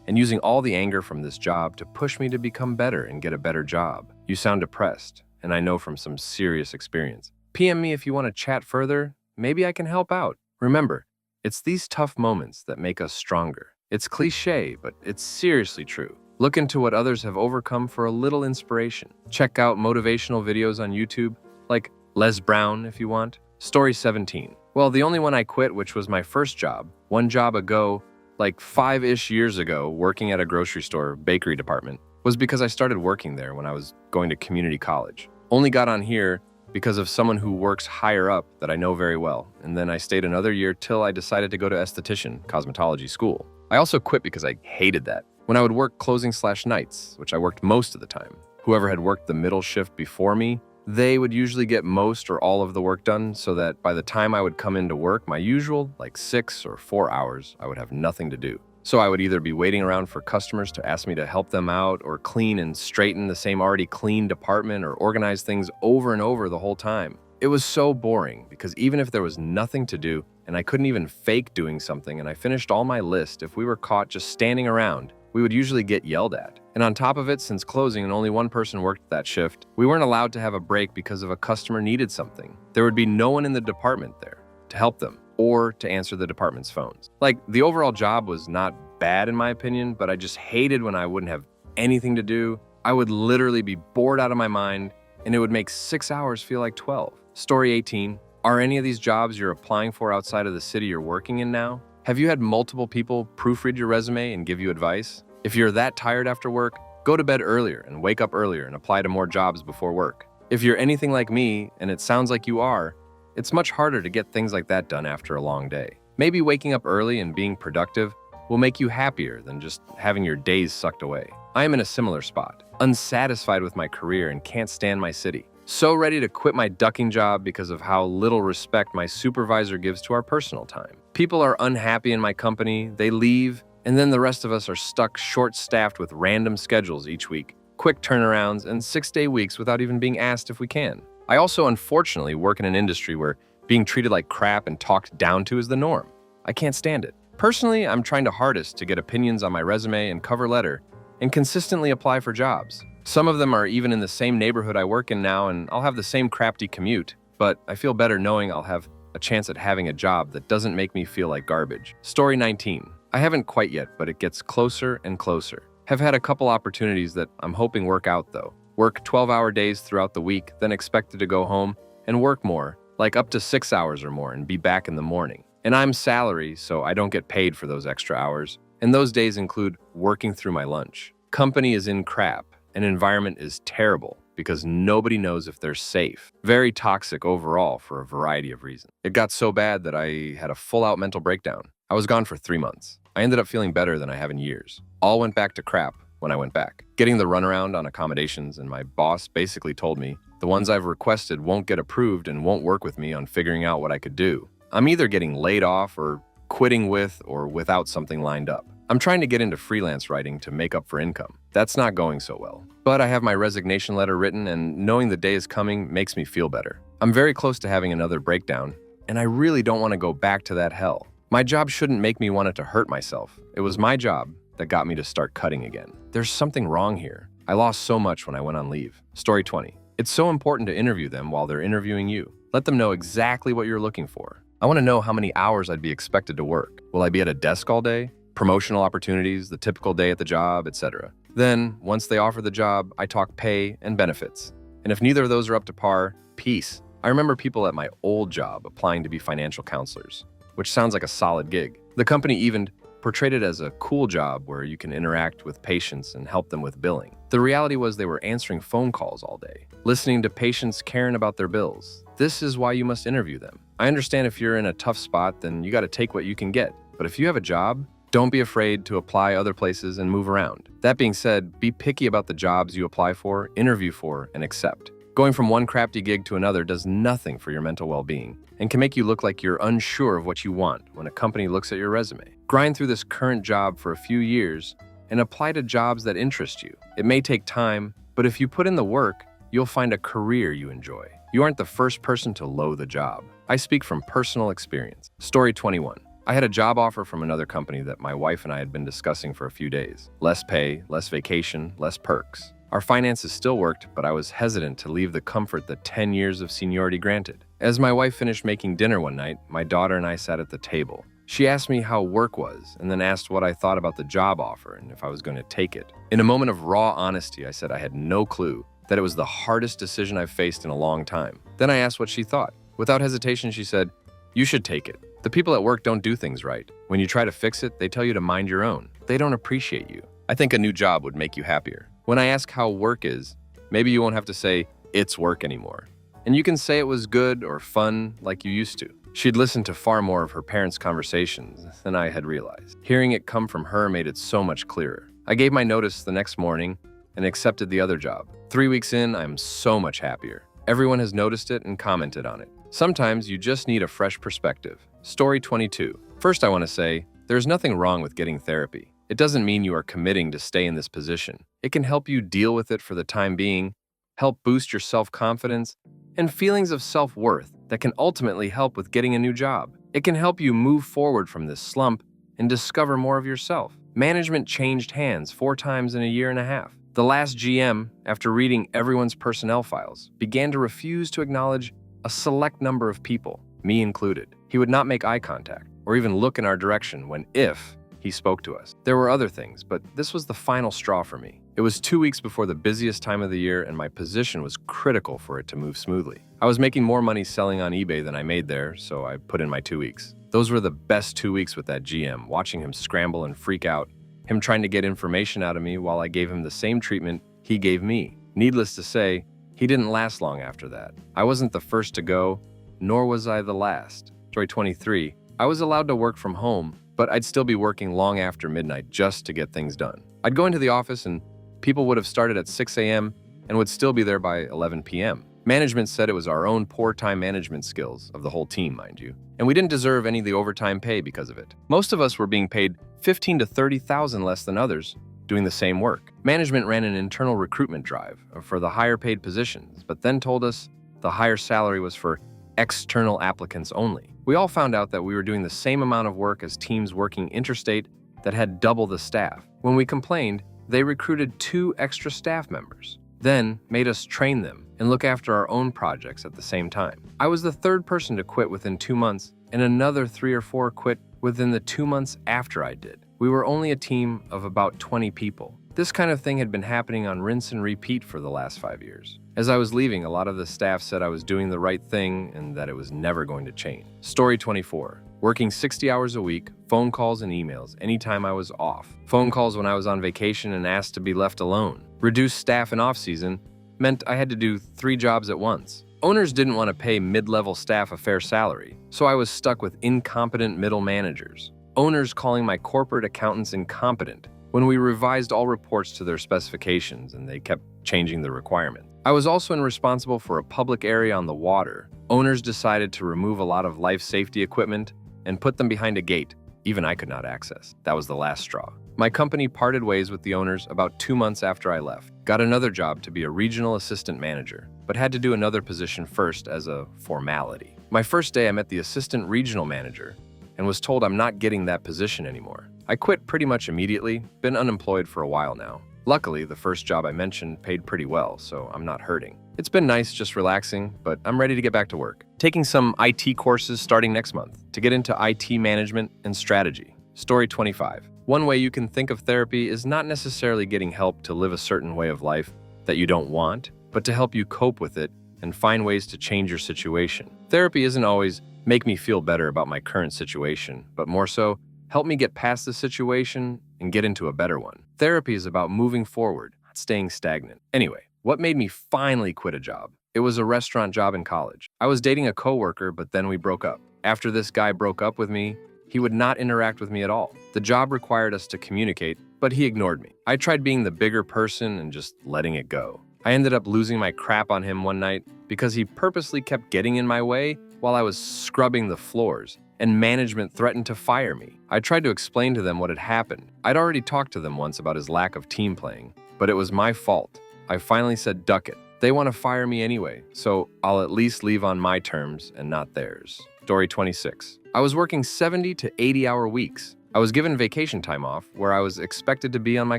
and using all the anger from this job to push me to become better and get a better job. You sound depressed, and I know from some serious experience. PM me if you want to chat further. Maybe I can help out. Remember, it's these tough moments that make us stronger. It's cliche, but it's seriously true. Look into what others have overcome for a little inspiration. Check out motivational videos on YouTube, like Les Brown if you want. Story 17. Well, the only one I quit, which was my first job, one job ago, like 5-ish years ago, working at a grocery store bakery department, was because I started working there when I was going to community college. Only got on here because of someone who works higher up that I know very well, and then I stayed another year till I decided to go to esthetician cosmetology school. I also quit because I hated that. When I would work closing/nights, which I worked most of the time, whoever had worked the middle shift before me, they would usually get most or all of the work done so that by the time I would come into work, my usual, like 6 or 4 hours, I would have nothing to do. So I would either be waiting around for customers to ask me to help them out or clean and straighten the same already clean department or organize things over and over the whole time. It was so boring because even if there was nothing to do and I couldn't even fake doing something and I finished all my list, if we were caught just standing around, we would usually get yelled at. And on top of it, since closing and only one person worked that shift, we weren't allowed to have a break because if a customer needed something, there would be no one in the department there to help them or to answer the department's phones. Like, the overall job was not bad in my opinion, but I just hated when I wouldn't have anything to do. I would literally be bored out of my mind, and it would make 6 hours feel like 12. Story 18. Are any of these jobs you're applying for outside of the city you're working in now? Have you had multiple people proofread your resume and give you advice? If you're that tired after work, go to bed earlier and wake up earlier and apply to more jobs before work. If you're anything like me, and it sounds like you are, it's much harder to get things like that done after a long day. Maybe waking up early and being productive will make you happier than just having your days sucked away. I am in a similar spot, unsatisfied with my career and can't stand my city. So ready to quit my ducking job because of how little respect my supervisor gives to our personal time. People are unhappy in my company, they leave, and then the rest of us are stuck short-staffed with random schedules each week, quick turnarounds, and 6-day weeks without even being asked if we can. I also unfortunately work in an industry where being treated like crap and talked down to is the norm. I can't stand it. Personally, I'm trying to hardest to get opinions on my resume and cover letter and consistently apply for jobs. Some of them are even in the same neighborhood I work in now, and I'll have the same crafty commute, but I feel better knowing I'll have a chance at having a job that doesn't make me feel like garbage. Story 19. I haven't quite yet, but it gets closer and closer. Have had a couple opportunities that I'm hoping work out though. Work 12-hour days throughout the week, then expected to go home and work more, like up to 6 hours or more, and be back in the morning. And I'm salary, so I don't get paid for those extra hours. And those days include working through my lunch. Company is in crap, and environment is terrible because nobody knows if they're safe. Very toxic overall for a variety of reasons. It got so bad that I had a full-out mental breakdown. I was gone for 3 months. I ended up feeling better than I have in years. All went back to crap when I went back. Getting the runaround on accommodations, and my boss basically told me the ones I've requested won't get approved and won't work with me on figuring out what I could do. I'm either getting laid off or quitting with or without something lined up. I'm trying to get into freelance writing to make up for income. That's not going so well. But I have my resignation letter written, and knowing the day is coming makes me feel better. I'm very close to having another breakdown, and I really don't want to go back to that hell. My job shouldn't make me want to hurt myself. It was my job that got me to start cutting again. There's something wrong here. I lost so much when I went on leave. Story 20. It's so important to interview them while they're interviewing you. Let them know exactly what you're looking for. I want to know how many hours I'd be expected to work. Will I be at a desk all day? Promotional opportunities, the typical day at the job, etc. Then, once they offer the job, I talk pay and benefits. And if neither of those are up to par, peace. I remember people at my old job applying to be financial counselors, which sounds like a solid gig. The company even portrayed it as a cool job where you can interact with patients and help them with billing. The reality was they were answering phone calls all day, listening to patients caring about their bills. This is why you must interview them. I understand if you're in a tough spot, then you got to take what you can get. But if you have a job, don't be afraid to apply other places and move around. That being said, be picky about the jobs you apply for, interview for, and accept. Going from one crafty gig to another does nothing for your mental well-being and can make you look like you're unsure of what you want when a company looks at your resume. Grind through this current job for a few years and apply to jobs that interest you. It may take time, but if you put in the work, you'll find a career you enjoy. You aren't the first person to loathe a job. I speak from personal experience. Story 21. I had a job offer from another company that my wife and I had been discussing for a few days. Less pay, less vacation, less perks. Our finances still worked, but I was hesitant to leave the comfort that 10 years of seniority granted. As my wife finished making dinner one night, my daughter and I sat at the table. She asked me how work was, and then asked what I thought about the job offer and if I was going to take it. In a moment of raw honesty, I said I had no clue, that it was the hardest decision I've faced in a long time. Then I asked what she thought. Without hesitation, she said, "You should take it. The people at work don't do things right. When you try to fix it, they tell you to mind your own. They don't appreciate you. I think a new job would make you happier." When I ask how work is, maybe you won't have to say, "It's work" anymore. And you can say it was good or fun like you used to. She'd listened to far more of her parents' conversations than I had realized. Hearing it come from her made it so much clearer. I gave my notice the next morning and accepted the other job. 3 weeks in, I'm so much happier. Everyone has noticed it and commented on it. Sometimes you just need a fresh perspective. Story 22. First, I want to say, there's nothing wrong with getting therapy. It doesn't mean you are committing to stay in this position. It can help you deal with it for the time being, help boost your self-confidence, and feelings of self-worth that can ultimately help with getting a new job. It can help you move forward from this slump and discover more of yourself. Management changed hands 4 times in a year and a half. The last GM, after reading everyone's personnel files, began to refuse to acknowledge a select number of people, me included. He would not make eye contact or even look in our direction if he spoke to us. There were other things, but this was the final straw for me. It was 2 weeks before the busiest time of the year, and my position was critical for it to move smoothly. I was making more money selling on eBay than I made there, so I put in my 2 weeks. Those were the best 2 weeks with that GM, watching him scramble and freak out, him trying to get information out of me while I gave him the same treatment he gave me. Needless to say, he didn't last long after that. I wasn't the first to go, nor was I the last. Story 23. I was allowed to work from home, but I'd still be working long after midnight just to get things done. I'd go into the office and people would have started at 6 a.m. and would still be there by 11 p.m. Management said it was our own poor time management skills, of the whole team, mind you, and we didn't deserve any of the overtime pay because of it. Most of us were being paid $15,000 to $30,000 less than others doing the same work. Management ran an internal recruitment drive for the higher paid positions, but then told us the higher salary was for external applicants only. We all found out that we were doing the same amount of work as teams working interstate that had double the staff. When we complained, they recruited 2 extra staff members, then made us train them and look after our own projects at the same time. I was the 3rd person to quit within 2 months, and another 3 or 4 quit within the 2 months after I did. We were only a team of about 20 people. This kind of thing had been happening on rinse and repeat for the last 5 years. As I was leaving, a lot of the staff said I was doing the right thing and that it was never going to change. Story 24. Working 60 hours a week, phone calls and emails anytime I was off. Phone calls when I was on vacation and asked to be left alone. Reduced staff in off-season meant I had to do 3 jobs at once. Owners didn't want to pay mid-level staff a fair salary, so I was stuck with incompetent middle managers. Owners calling my corporate accountants incompetent when we revised all reports to their specifications and they kept changing the requirements. I was also responsible for a public area on the water. Owners decided to remove a lot of life safety equipment and put them behind a gate even I could not access. That was the last straw. My company parted ways with the owners about 2 months after I left. Got another job to be a regional assistant manager, but had to do another position first as a formality. My first day I met the assistant regional manager and was told I'm not getting that position anymore. I quit pretty much immediately, been unemployed for a while now. Luckily, the first job I mentioned paid pretty well, so I'm not hurting. It's been nice just relaxing, but I'm ready to get back to work. Taking some IT courses starting next month to get into IT management and strategy. Story 25. One way you can think of therapy is not necessarily getting help to live a certain way of life that you don't want, but to help you cope with it and find ways to change your situation. Therapy isn't always make me feel better about my current situation, but more so, help me get past the situation and get into a better one. Therapy is about moving forward, not staying stagnant. Anyway, what made me finally quit a job? It was a restaurant job in college. I was dating a coworker, but then we broke up. After this guy broke up with me, he would not interact with me at all. The job required us to communicate, but he ignored me. I tried being the bigger person and just letting it go. I ended up losing my crap on him one night because he purposely kept getting in my way while I was scrubbing the floors, and management threatened to fire me. I tried to explain to them what had happened. I'd already talked to them once about his lack of team playing, but it was my fault. I finally said, "Duck it. They want to fire me anyway, so I'll at least leave on my terms and not theirs." Story 26. I was working 70 to 80-hour weeks. I was given vacation time off where I was expected to be on my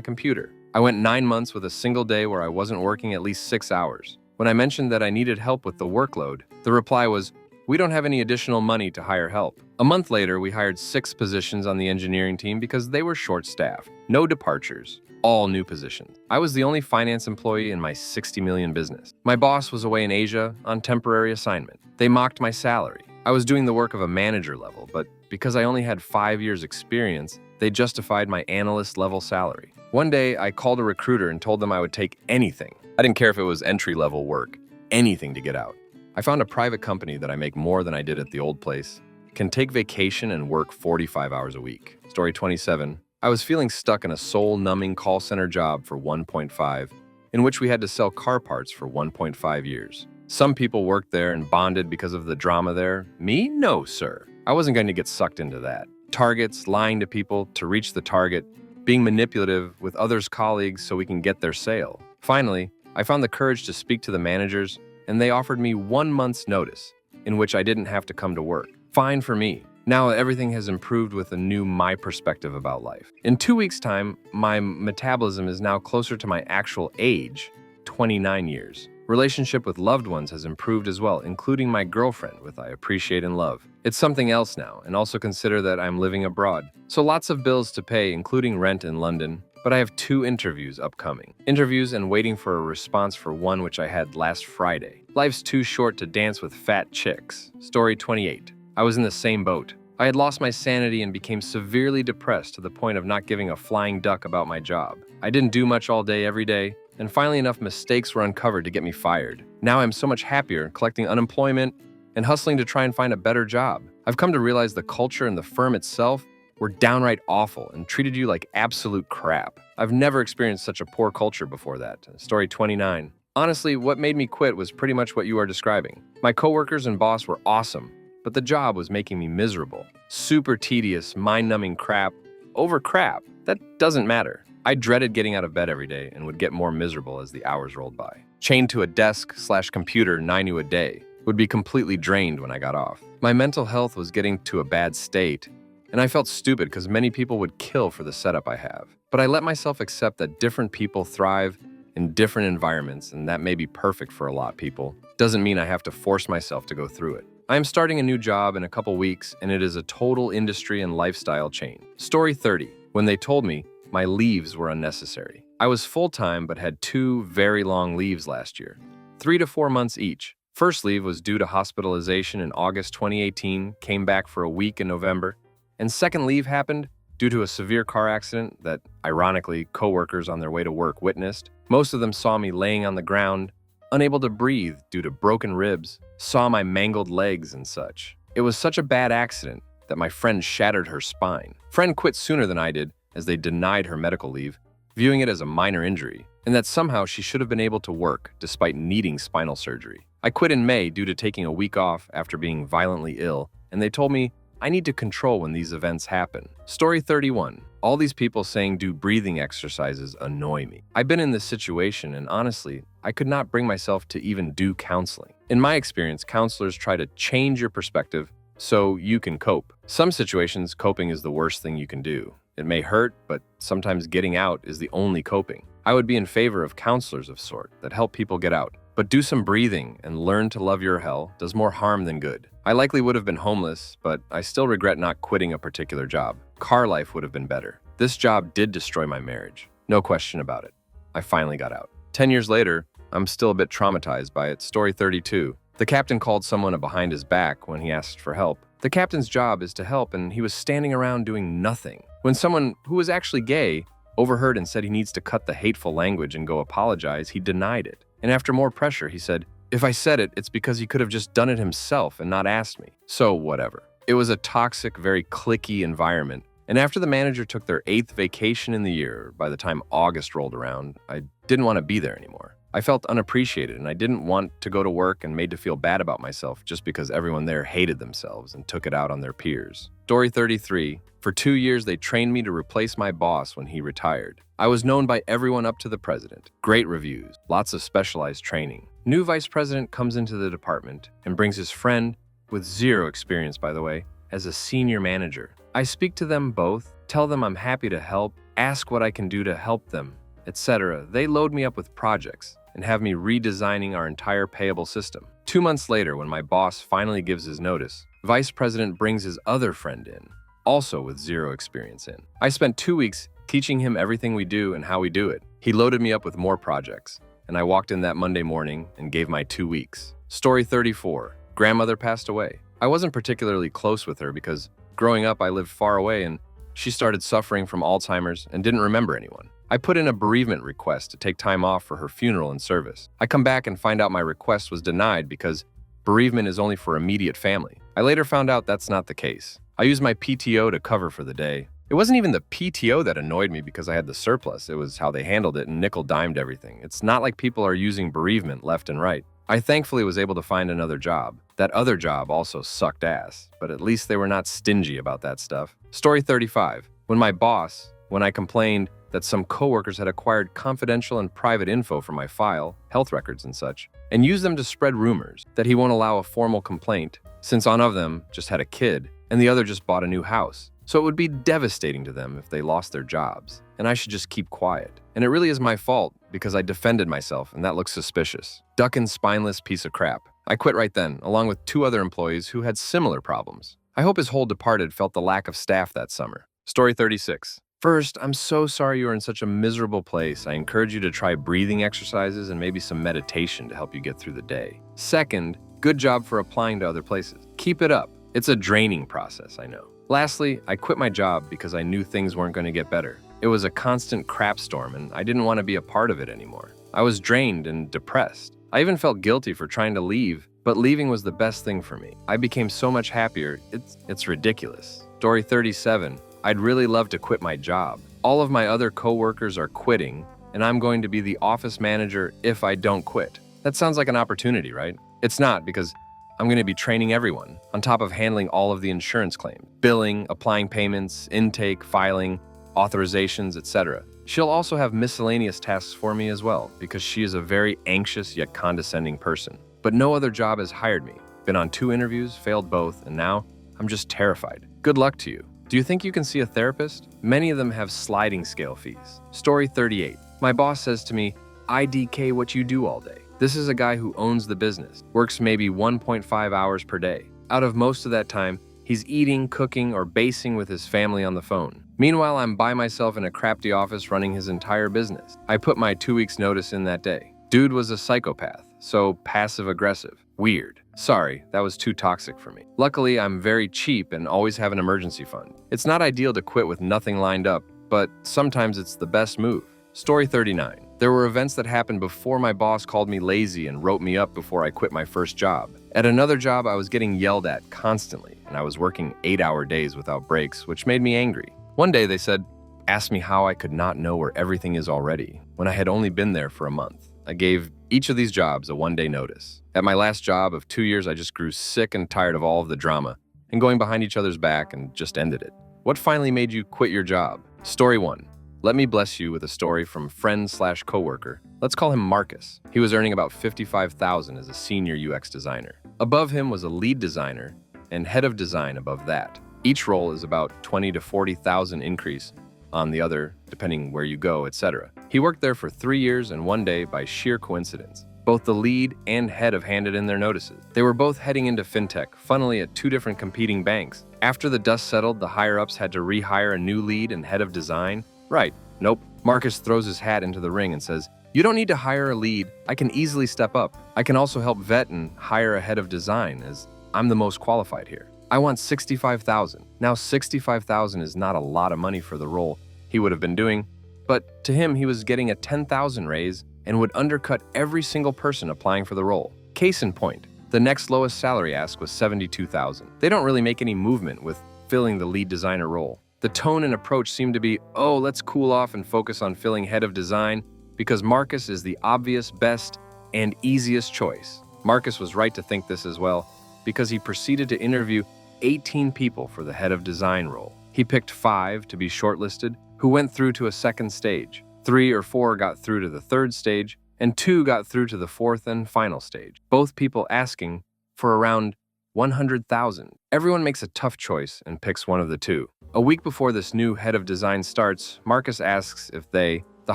computer. I went 9 months with a single day where I wasn't working at least 6 hours. When I mentioned that I needed help with the workload, the reply was, "We don't have any additional money to hire help." A month later, we hired 6 positions on the engineering team because they were short-staffed. No departures. All new positions. I was the only finance employee in my 60 million business. My boss was away in Asia on temporary assignment. They mocked my salary. I was doing the work of a manager level, but because I only had 5 years experience, they justified my analyst level salary. One day, I called a recruiter and told them I would take anything. I didn't care if it was entry-level work, anything to get out. I found a private company that I make more than I did at the old place, can take vacation and work 45 hours a week. Story 27. I was feeling stuck in a soul-numbing call center job for 1.5, in which we had to sell car parts for 1.5 years. Some people worked there and bonded because of the drama there. Me? No, sir. I wasn't going to get sucked into that. Targets, lying to people to reach the target, being manipulative with others' colleagues so we can get their sale. Finally, I found the courage to speak to the managers, and they offered me 1 month's notice, in which I didn't have to come to work. Fine for me. Now everything has improved with a new my perspective about life. In 2 weeks' time, my metabolism is now closer to my actual age, 29 years. Relationship with loved ones has improved as well, including my girlfriend, with I appreciate and love. It's something else now, and also consider that I'm living abroad. So lots of bills to pay, including rent in London, but I have 2 interviews upcoming. Interviews and waiting for a response for one which I had last Friday. Life's too short to dance with fat chicks. Story 28. I was in the same boat. I had lost my sanity and became severely depressed to the point of not giving a flying duck about my job. I didn't do much all day every day, and finally enough mistakes were uncovered to get me fired. Now I'm so much happier collecting unemployment and hustling to try and find a better job. I've come to realize the culture and the firm itself were downright awful and treated you like absolute crap. I've never experienced such a poor culture before that. Story 29. Honestly, what made me quit was pretty much what you are describing. My coworkers and boss were awesome, but the job was making me miserable. Super tedious, mind-numbing crap over crap. That doesn't matter. I dreaded getting out of bed every day and would get more miserable as the hours rolled by. Chained to a desk/computer 9 to a day, would be completely drained when I got off. My mental health was getting to a bad state, and I felt stupid because many people would kill for the setup I have. But I let myself accept that different people thrive in different environments, and that may be perfect for a lot of people. Doesn't mean I have to force myself to go through it. I am starting a new job in a couple weeks, and it is a total industry and lifestyle change. Story 30. When they told me my leaves were unnecessary. I was full-time but had 2 very long leaves last year, 3 to 4 months each. First leave was due to hospitalization in August 2018, came back for a week in November, and second leave happened due to a severe car accident that, ironically, coworkers on their way to work witnessed. Most of them saw me laying on the ground, unable to breathe due to broken ribs, saw my mangled legs and such. It was such a bad accident that my friend shattered her spine. Friend quit sooner than I did, as they denied her medical leave, viewing it as a minor injury, and that somehow she should have been able to work despite needing spinal surgery. I quit in May due to taking a week off after being violently ill, and they told me I need to control when these events happen. Story 31. All these people saying do breathing exercises annoy me. I've been in this situation, and honestly, I could not bring myself to even do counseling. In my experience, counselors try to change your perspective so you can cope. Some situations, coping is the worst thing you can do. It may hurt, but sometimes getting out is the only coping. I would be in favor of counselors of sort that help people get out. But do some breathing and learn to love your hell does more harm than good. I likely would have been homeless, but I still regret not quitting a particular job. Car life would have been better. This job did destroy my marriage. No question about it. I finally got out. 10 years later, I'm still a bit traumatized by it. Story 32. The captain called someone behind his back when he asked for help. The captain's job is to help, and he was standing around doing nothing. When someone who was actually gay overheard and said he needs to cut the hateful language and go apologize, he denied it. And after more pressure, he said, "If I said it, it's because he could have just done it himself and not asked me." So whatever. It was a toxic, very cliquey environment. And after the manager took their 8th vacation in the year, by the time August rolled around, I didn't want to be there anymore. I felt unappreciated and I didn't want to go to work and made to feel bad about myself just because everyone there hated themselves and took it out on their peers. Story 33. For 2 years, they trained me to replace my boss when he retired. I was known by everyone up to the president. Great reviews, lots of specialized training. New vice president comes into the department and brings his friend, with zero experience by the way, as a senior manager. I speak to them both, tell them I'm happy to help, ask what I can do to help them, etc. They load me up with projects and have me redesigning our entire payable system. 2 months later, when my boss finally gives his notice, vice president brings his other friend in, also with zero experience in. I spent 2 weeks teaching him everything we do and how we do it. He loaded me up with more projects, and I walked in that Monday morning and gave my 2 weeks. Story 34. Grandmother passed away. I wasn't particularly close with her because growing up I lived far away and she started suffering from Alzheimer's and didn't remember anyone. I put in a bereavement request to take time off for her funeral and service. I come back and find out my request was denied because bereavement is only for immediate family. I later found out that's not the case. I used my PTO to cover for the day. It wasn't even the PTO that annoyed me because I had the surplus. It was how they handled it and nickel-dimed everything. It's not like people are using bereavement left and right. I thankfully was able to find another job. That other job also sucked ass, but at least they were not stingy about that stuff. Story 35. When I complained that some coworkers had acquired confidential and private info from my file, health records and such, and used them to spread rumors that he won't allow a formal complaint, since one of them just had a kid and the other just bought a new house. So it would be devastating to them if they lost their jobs, and I should just keep quiet. And it really is my fault because I defended myself, and that looks suspicious. Ducking spineless piece of crap. I quit right then, along with 2 other employees who had similar problems. I hope his whole departed felt the lack of staff that summer. Story 36. First, I'm so sorry you are in such a miserable place. I encourage you to try breathing exercises and maybe some meditation to help you get through the day. Second, good job for applying to other places. Keep it up. It's a draining process, I know. Lastly, I quit my job because I knew things weren't going to get better. It was a constant crap storm and I didn't want to be a part of it anymore. I was drained and depressed. I even felt guilty for trying to leave, but leaving was the best thing for me. I became so much happier, it's ridiculous. Story 37. I'd really love to quit my job. All of my other coworkers are quitting, and I'm going to be the office manager if I don't quit. That sounds like an opportunity, right? It's not, because I'm going to be training everyone, on top of handling all of the insurance claims, billing, applying payments, intake, filing, authorizations, etc. She'll also have miscellaneous tasks for me as well, because she is a very anxious yet condescending person. But no other job has hired me. Been on 2 interviews, failed both, and now I'm just terrified. Good luck to you. Do you think you can see a therapist? Many of them have sliding scale fees. Story 38. My boss says to me, IDK what you do all day. This is a guy who owns the business, works maybe 1.5 hours per day. Out of most of that time, he's eating, cooking, or basing with his family on the phone. Meanwhile, I'm by myself in a crafty office running his entire business. I put my 2 weeks notice in that day. Dude was a psychopath, so passive-aggressive. Weird. Sorry, that was too toxic for me. Luckily, I'm very cheap and always have an emergency fund. It's not ideal to quit with nothing lined up, but sometimes it's the best move. Story 39. There were events that happened before my boss called me lazy and wrote me up before I quit my first job. At another job, I was getting yelled at constantly, and I was working 8-hour days without breaks, which made me angry. One day they said, asked me how I could not know where everything is already, when I had only been there for a month. I gave each of these jobs a 1-day notice. At my last job of 2 years, I just grew sick and tired of all of the drama and going behind each other's back and just ended it. What finally made you quit your job? Story 1. Let me bless you with a story from friend/coworker. Let's call him Marcus. He was earning about $55,000 as a senior UX designer. Above him was a lead designer and head of design above that. Each role is about $20,000 to $40,000 increase on the other, depending where you go, etc. He worked there for 3 years and 1 day by sheer coincidence. Both the lead and head have handed in their notices. They were both heading into fintech, funnily at 2 different competing banks. After the dust settled, the higher-ups had to rehire a new lead and head of design. Right. Nope. Marcus throws his hat into the ring and says, you don't need to hire a lead. I can easily step up. I can also help vet and hire a head of design as I'm the most qualified here. I want $65,000. Now $65,000 is not a lot of money for the role he would have been doing, but to him he was getting a $10,000 raise and would undercut every single person applying for the role. Case in point, the next lowest salary ask was $72,000. They don't really make any movement with filling the lead designer role. The tone and approach seemed to be, oh, let's cool off and focus on filling head of design because Marcus is the obvious, best, and easiest choice. Marcus was right to think this as well, because he proceeded to interview 18 people for the head of design role. He picked 5 to be shortlisted, who went through to a second stage. 3 or 4 got through to the third stage, and 2 got through to the fourth and final stage. Both people asking for around 100,000. Everyone makes a tough choice and picks one of the 2. A week before this new head of design starts, Marcus asks if they, the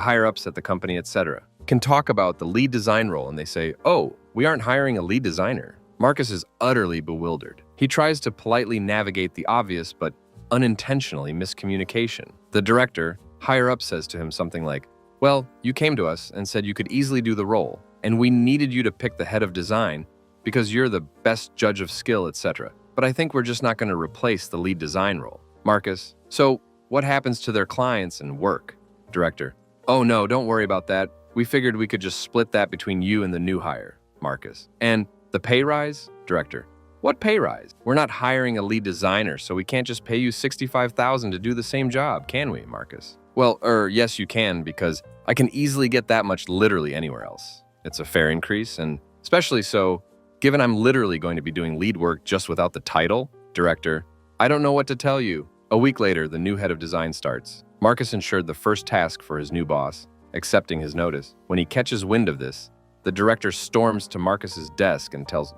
higher-ups at the company, etc., can talk about the lead design role, and they say, "Oh, we aren't hiring a lead designer." Marcus is utterly bewildered. He tries to politely navigate the obvious but unintentionally miscommunication. The director, higher up, says to him something like, "Well, you came to us and said you could easily do the role, and we needed you to pick the head of design because you're the best judge of skill, etc. But I think we're just not going to replace the lead design role." Marcus, "So what happens to their clients and work?" Director, "Oh no, don't worry about that. We figured we could just split that between you and the new hire." Marcus, "And the pay rise?" Director, "What pay rise? We're not hiring a lead designer, so we can't just pay you $65,000 to do the same job, can we?" Marcus, "Well, yes, you can, because I can easily get that much literally anywhere else. It's a fair increase, and especially so, given I'm literally going to be doing lead work just without the title." Director, "I don't know what to tell you." A week later, the new head of design starts. Marcus ensured the first task for his new boss, accepting his notice. When he catches wind of this, the director storms to Marcus's desk and tells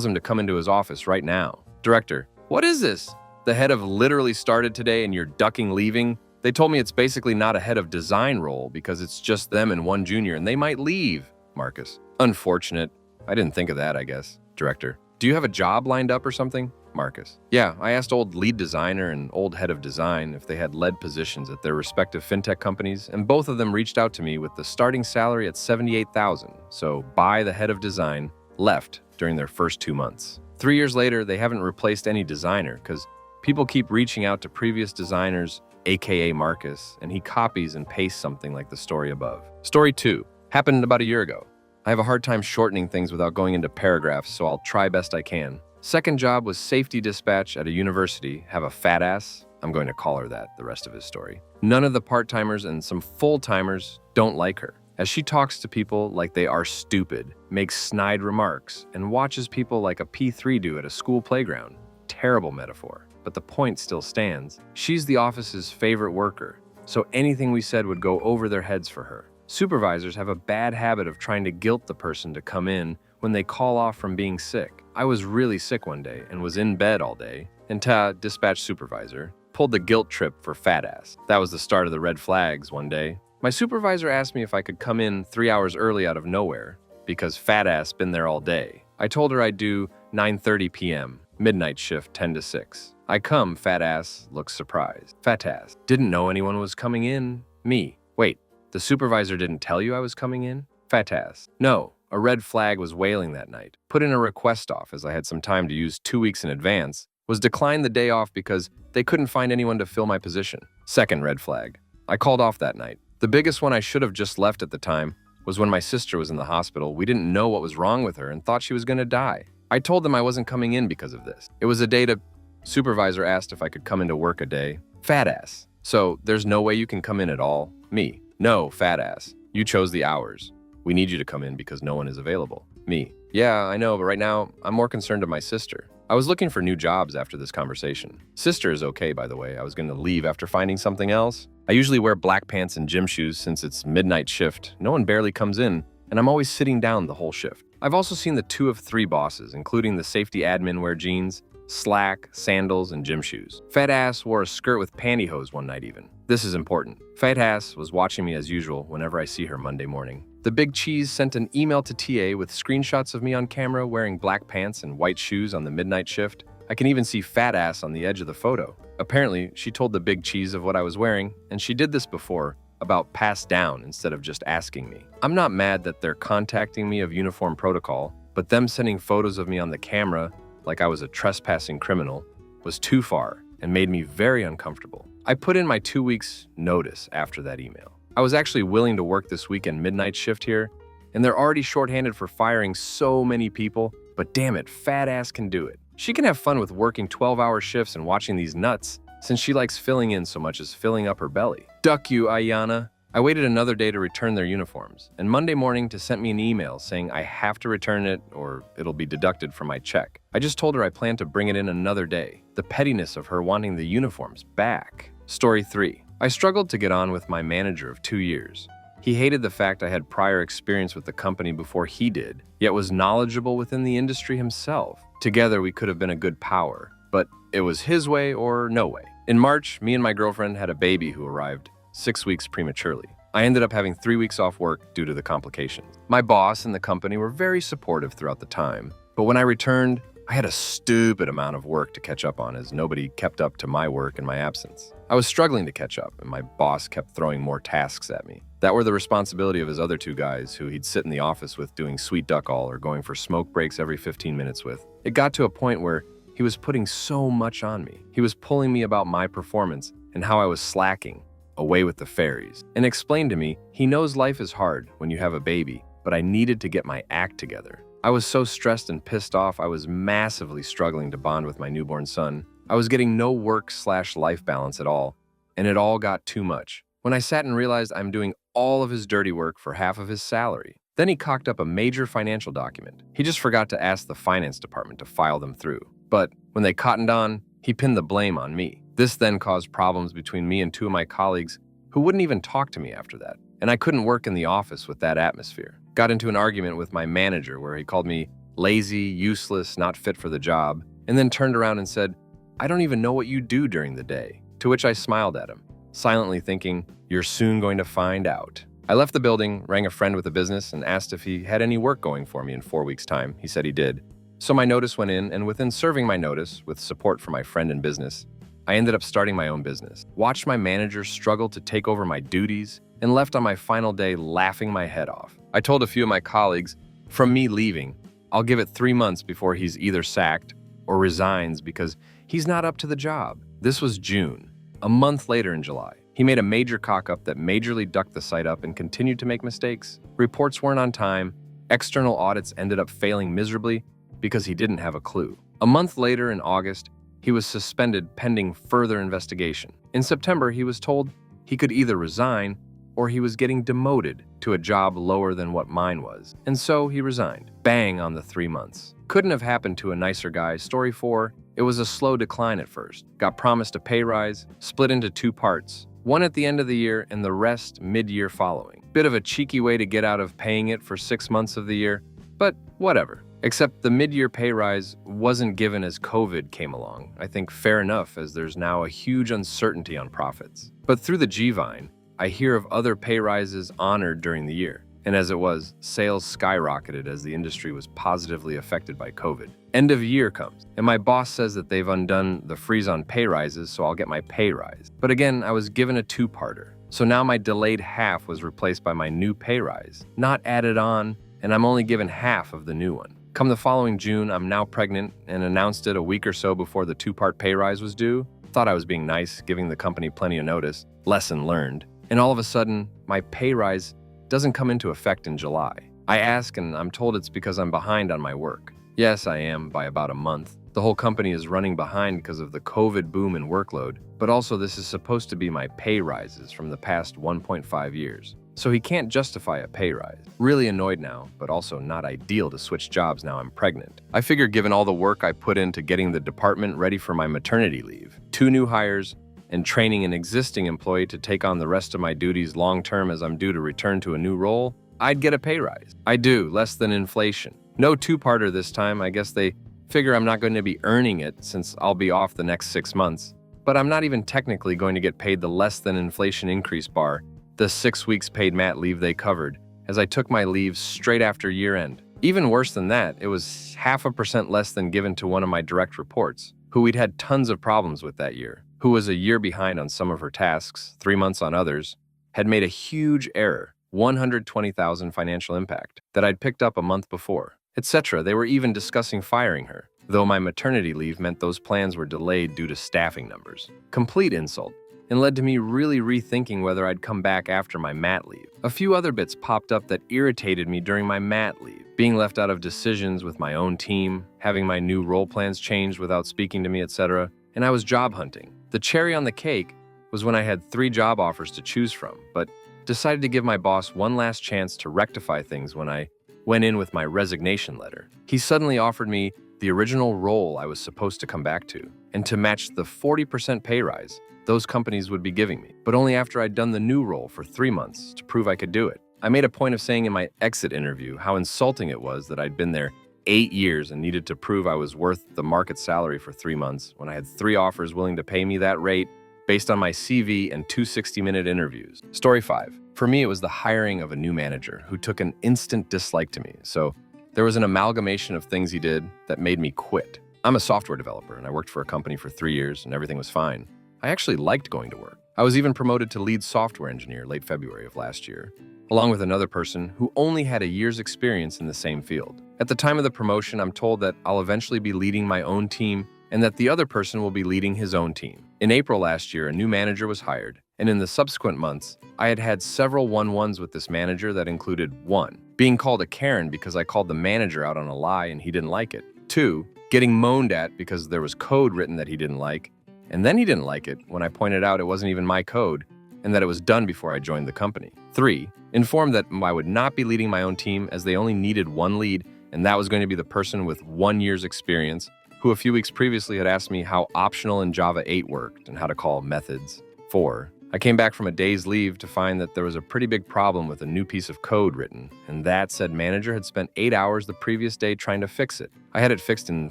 him to come into his office right now. Director, "What is this? The head of literally started today and you're ducking leaving? They told me it's basically not a head of design role because it's just them and one junior and they might leave." Marcus, "Unfortunate. I didn't think of that, I guess." Director, "Do you have a job lined up or something?" Marcus, "Yeah, I asked old lead designer and old head of design if they had led positions at their respective fintech companies, and both of them reached out to me with the starting salary at $78,000. So the head of design left during their first 2 months. 3 years later, they haven't replaced any designer because people keep reaching out to previous designers, aka Marcus, and he copies and pastes something like the story above." Story 2 happened about a year ago. I have a hard time shortening things without going into paragraphs, so I'll try best I can. Second job was safety dispatch at a university. Have a fat ass. I'm going to call her that the rest of his story. None of the part-timers and some full-timers don't like her, as she talks to people like they are stupid, makes snide remarks, and watches people like a P3 do at a school playground. Terrible metaphor, but the point still stands. She's the office's favorite worker, so anything we said would go over their heads for her. Supervisors have a bad habit of trying to guilt the person to come in when they call off from being sick. I was really sick one day and was in bed all day, and dispatch supervisor pulled the guilt trip for fat ass. That was the start of the red flags one day. My supervisor asked me if I could come in 3 hours early out of nowhere because fat ass been there all day. I told her I'd do 9:30 p.m., midnight shift 10 to 6. I come, fat ass looks surprised. Fat ass, "Didn't know anyone was coming in." Me, "Wait, the supervisor didn't tell you I was coming in?" Fat ass, "No. A red flag was wailing that night. Put in a request off as I had some time to use 2 weeks in advance. Was declined the day off because they couldn't find anyone to fill my position." Second red flag. I called off that night. The biggest one I should have just left at the time was when my sister was in the hospital. We didn't know what was wrong with her and thought she was going to die. I told them I wasn't coming in because of this. It was a day to... Supervisor asked if I could come into work a day. Fat ass. "So there's no way you can come in at all?" Me, "No, fat ass. You chose the hours. We need you to come in because no one is available." Me, "Yeah, I know, but right now, I'm more concerned of my sister. I was looking for new jobs after this conversation. Sister is okay, by the way. I was going to leave after finding something else. I usually wear black pants and gym shoes since it's midnight shift. No one barely comes in, and I'm always sitting down the whole shift. I've also seen the 2 of 3 bosses, including the safety admin, wear jeans, slack, sandals, and gym shoes. Fat ass wore a skirt with pantyhose one night even. This is important. Fat ass was watching me as usual whenever I see her Monday morning. The Big Cheese sent an email to TA with screenshots of me on camera wearing black pants and white shoes on the midnight shift. I can even see fat ass on the edge of the photo. Apparently, she told the Big Cheese of what I was wearing, and she did this before, about pass down instead of just asking me. I'm not mad that they're contacting me of uniform protocol, but them sending photos of me on the camera like I was a trespassing criminal was too far and made me very uncomfortable. I put in my 2 weeks notice after that email. I was actually willing to work this weekend midnight shift here, and they're already shorthanded for firing so many people, but damn it, fat ass can do it. She can have fun with working 12-hour shifts and watching these nuts, since she likes filling in so much as filling up her belly. Duck you, Ayana. I waited another day to return their uniforms, and Monday morning to send me an email saying I have to return it or it'll be deducted from my check. I just told her I plan to bring it in another day. The pettiness of her wanting the uniforms back. Story 3. I struggled to get on with my manager of 2 years. He hated the fact I had prior experience with the company before he did, yet was knowledgeable within the industry himself. Together we could have been a good power, but it was his way or no way. In March, me and my girlfriend had a baby who arrived 6 weeks prematurely. I ended up having 3 weeks off work due to the complications. My boss and the company were very supportive throughout the time, but when I returned, I had a stupid amount of work to catch up on as nobody kept up to my work in my absence. I was struggling to catch up, and my boss kept throwing more tasks at me that were the responsibility of his other 2 guys who he'd sit in the office with doing sweet duck all or going for smoke breaks every 15 minutes with. It got to a point where he was putting so much on me. He was pulling me about my performance and how I was slacking, away with the fairies, and explained to me he knows life is hard when you have a baby, but I needed to get my act together. I was so stressed and pissed off, I was massively struggling to bond with my newborn son. I was getting no work/life balance at all, and it all got too much. When I sat and realized I'm doing all of his dirty work for half of his salary. Then he cocked up a major financial document. He just forgot to ask the finance department to file them through. But when they cottoned on, he pinned the blame on me. This then caused problems between me and 2 of my colleagues who wouldn't even talk to me after that. And I couldn't work in the office with that atmosphere. Got into an argument with my manager where he called me lazy, useless, not fit for the job, and then turned around and said, "I don't even know what you do during the day." To which I smiled at him, silently thinking, "You're soon going to find out." I left the building, rang a friend with a business, and asked if he had any work going for me in 4 weeks' time. He said he did. So my notice went in, and within serving my notice, with support from my friend in business, I ended up starting my own business. Watched my manager struggle to take over my duties, and left on my final day laughing my head off. I told a few of my colleagues, from me leaving, I'll give it 3 months before he's either sacked or resigns because he's not up to the job. This was June. A month later in July, he made a major cock-up that majorly ducked the site up and continued to make mistakes. Reports weren't on time. External audits ended up failing miserably because he didn't have a clue. A month later in August, he was suspended pending further investigation. In September, he was told he could either resign or he was getting demoted to a job lower than what mine was. And so he resigned. Bang on the 3 months. Couldn't have happened to a nicer guy. Story 4, it was a slow decline at first. Got promised a pay rise, split into 2 parts. One at the end of the year and the rest mid-year following. Bit of a cheeky way to get out of paying it for 6 months of the year, but whatever. Except the mid-year pay rise wasn't given as COVID came along. I think fair enough, as there's now a huge uncertainty on profits. But through the G-Vine, I hear of other pay rises honored during the year. And as it was, sales skyrocketed as the industry was positively affected by COVID. End of year comes, and my boss says that they've undone the freeze on pay rises, so I'll get my pay rise. But again, I was given a 2-parter. So now my delayed half was replaced by my new pay rise, not added on, and I'm only given half of the new one. Come the following June, I'm now pregnant and announced it a week or so before the 2-part pay rise was due. Thought I was being nice, giving the company plenty of notice. Lesson learned. And all of a sudden, my pay rise doesn't come into effect in July. I ask and I'm told it's because I'm behind on my work. Yes, I am, by about a month. The whole company is running behind because of the COVID boom and workload, but also this is supposed to be my pay rises from the past 1.5 years. So he can't justify a pay rise. Really annoyed now, but also not ideal to switch jobs now I'm pregnant. I figure given all the work I put into getting the department ready for my maternity leave, 2 new hires, and training an existing employee to take on the rest of my duties long-term as I'm due to return to a new role, I'd get a pay rise. I do, less than inflation. No 2-parter this time. I guess they figure I'm not going to be earning it since I'll be off the next 6 months. But I'm not even technically going to get paid the less than inflation increase bar, the 6 weeks paid mat leave they covered, as I took my leave straight after year end. Even worse than that, it was 0.5% less than given to one of my direct reports, who we'd had tons of problems with that year, who was a year behind on some of her tasks, 3 months on others, had made a huge error, $120,000 financial impact, that I'd picked up a month before, etc. They were even discussing firing her, though my maternity leave meant those plans were delayed due to staffing numbers. Complete insult, and led to me really rethinking whether I'd come back after my mat leave. A few other bits popped up that irritated me during my mat leave, being left out of decisions with my own team, having my new role plans changed without speaking to me, etc., and I was job hunting. The cherry on the cake was when I had 3 job offers to choose from, but decided to give my boss one last chance to rectify things when I went in with my resignation letter. He suddenly offered me the original role I was supposed to come back to, and to match the 40% pay rise those companies would be giving me, but only after I'd done the new role for 3 months to prove I could do it. I made a point of saying in my exit interview how insulting it was that I'd been there 8 years and needed to prove I was worth the market salary for 3 months when I had 3 offers willing to pay me that rate based on my CV and 2 60-minute interviews. Story 5. For me, it was the hiring of a new manager who took an instant dislike to me. So there was an amalgamation of things he did that made me quit. I'm a software developer and I worked for a company for 3 years and everything was fine. I actually liked going to work. I was even promoted to lead software engineer late February of last year, along with another person who only had a year's experience in the same field. At the time of the promotion, I'm told that I'll eventually be leading my own team and that the other person will be leading his own team. In April last year, a new manager was hired, and in the subsequent months, I had had several one-ones with this manager that included 1. Being called a Karen because I called the manager out on a lie and he didn't like it. 2. Getting moaned at because there was code written that he didn't like, and then he didn't like it when I pointed out it wasn't even my code and that it was done before I joined the company. 3. Informed that I would not be leading my own team as they only needed 1 lead, and that was going to be the person with 1 year's experience, who a few weeks previously had asked me how optional in Java 8 worked and how to call methods. 4. I came back from a day's leave to find that there was a pretty big problem with a new piece of code written, and that said manager had spent 8 hours the previous day trying to fix it. I had it fixed in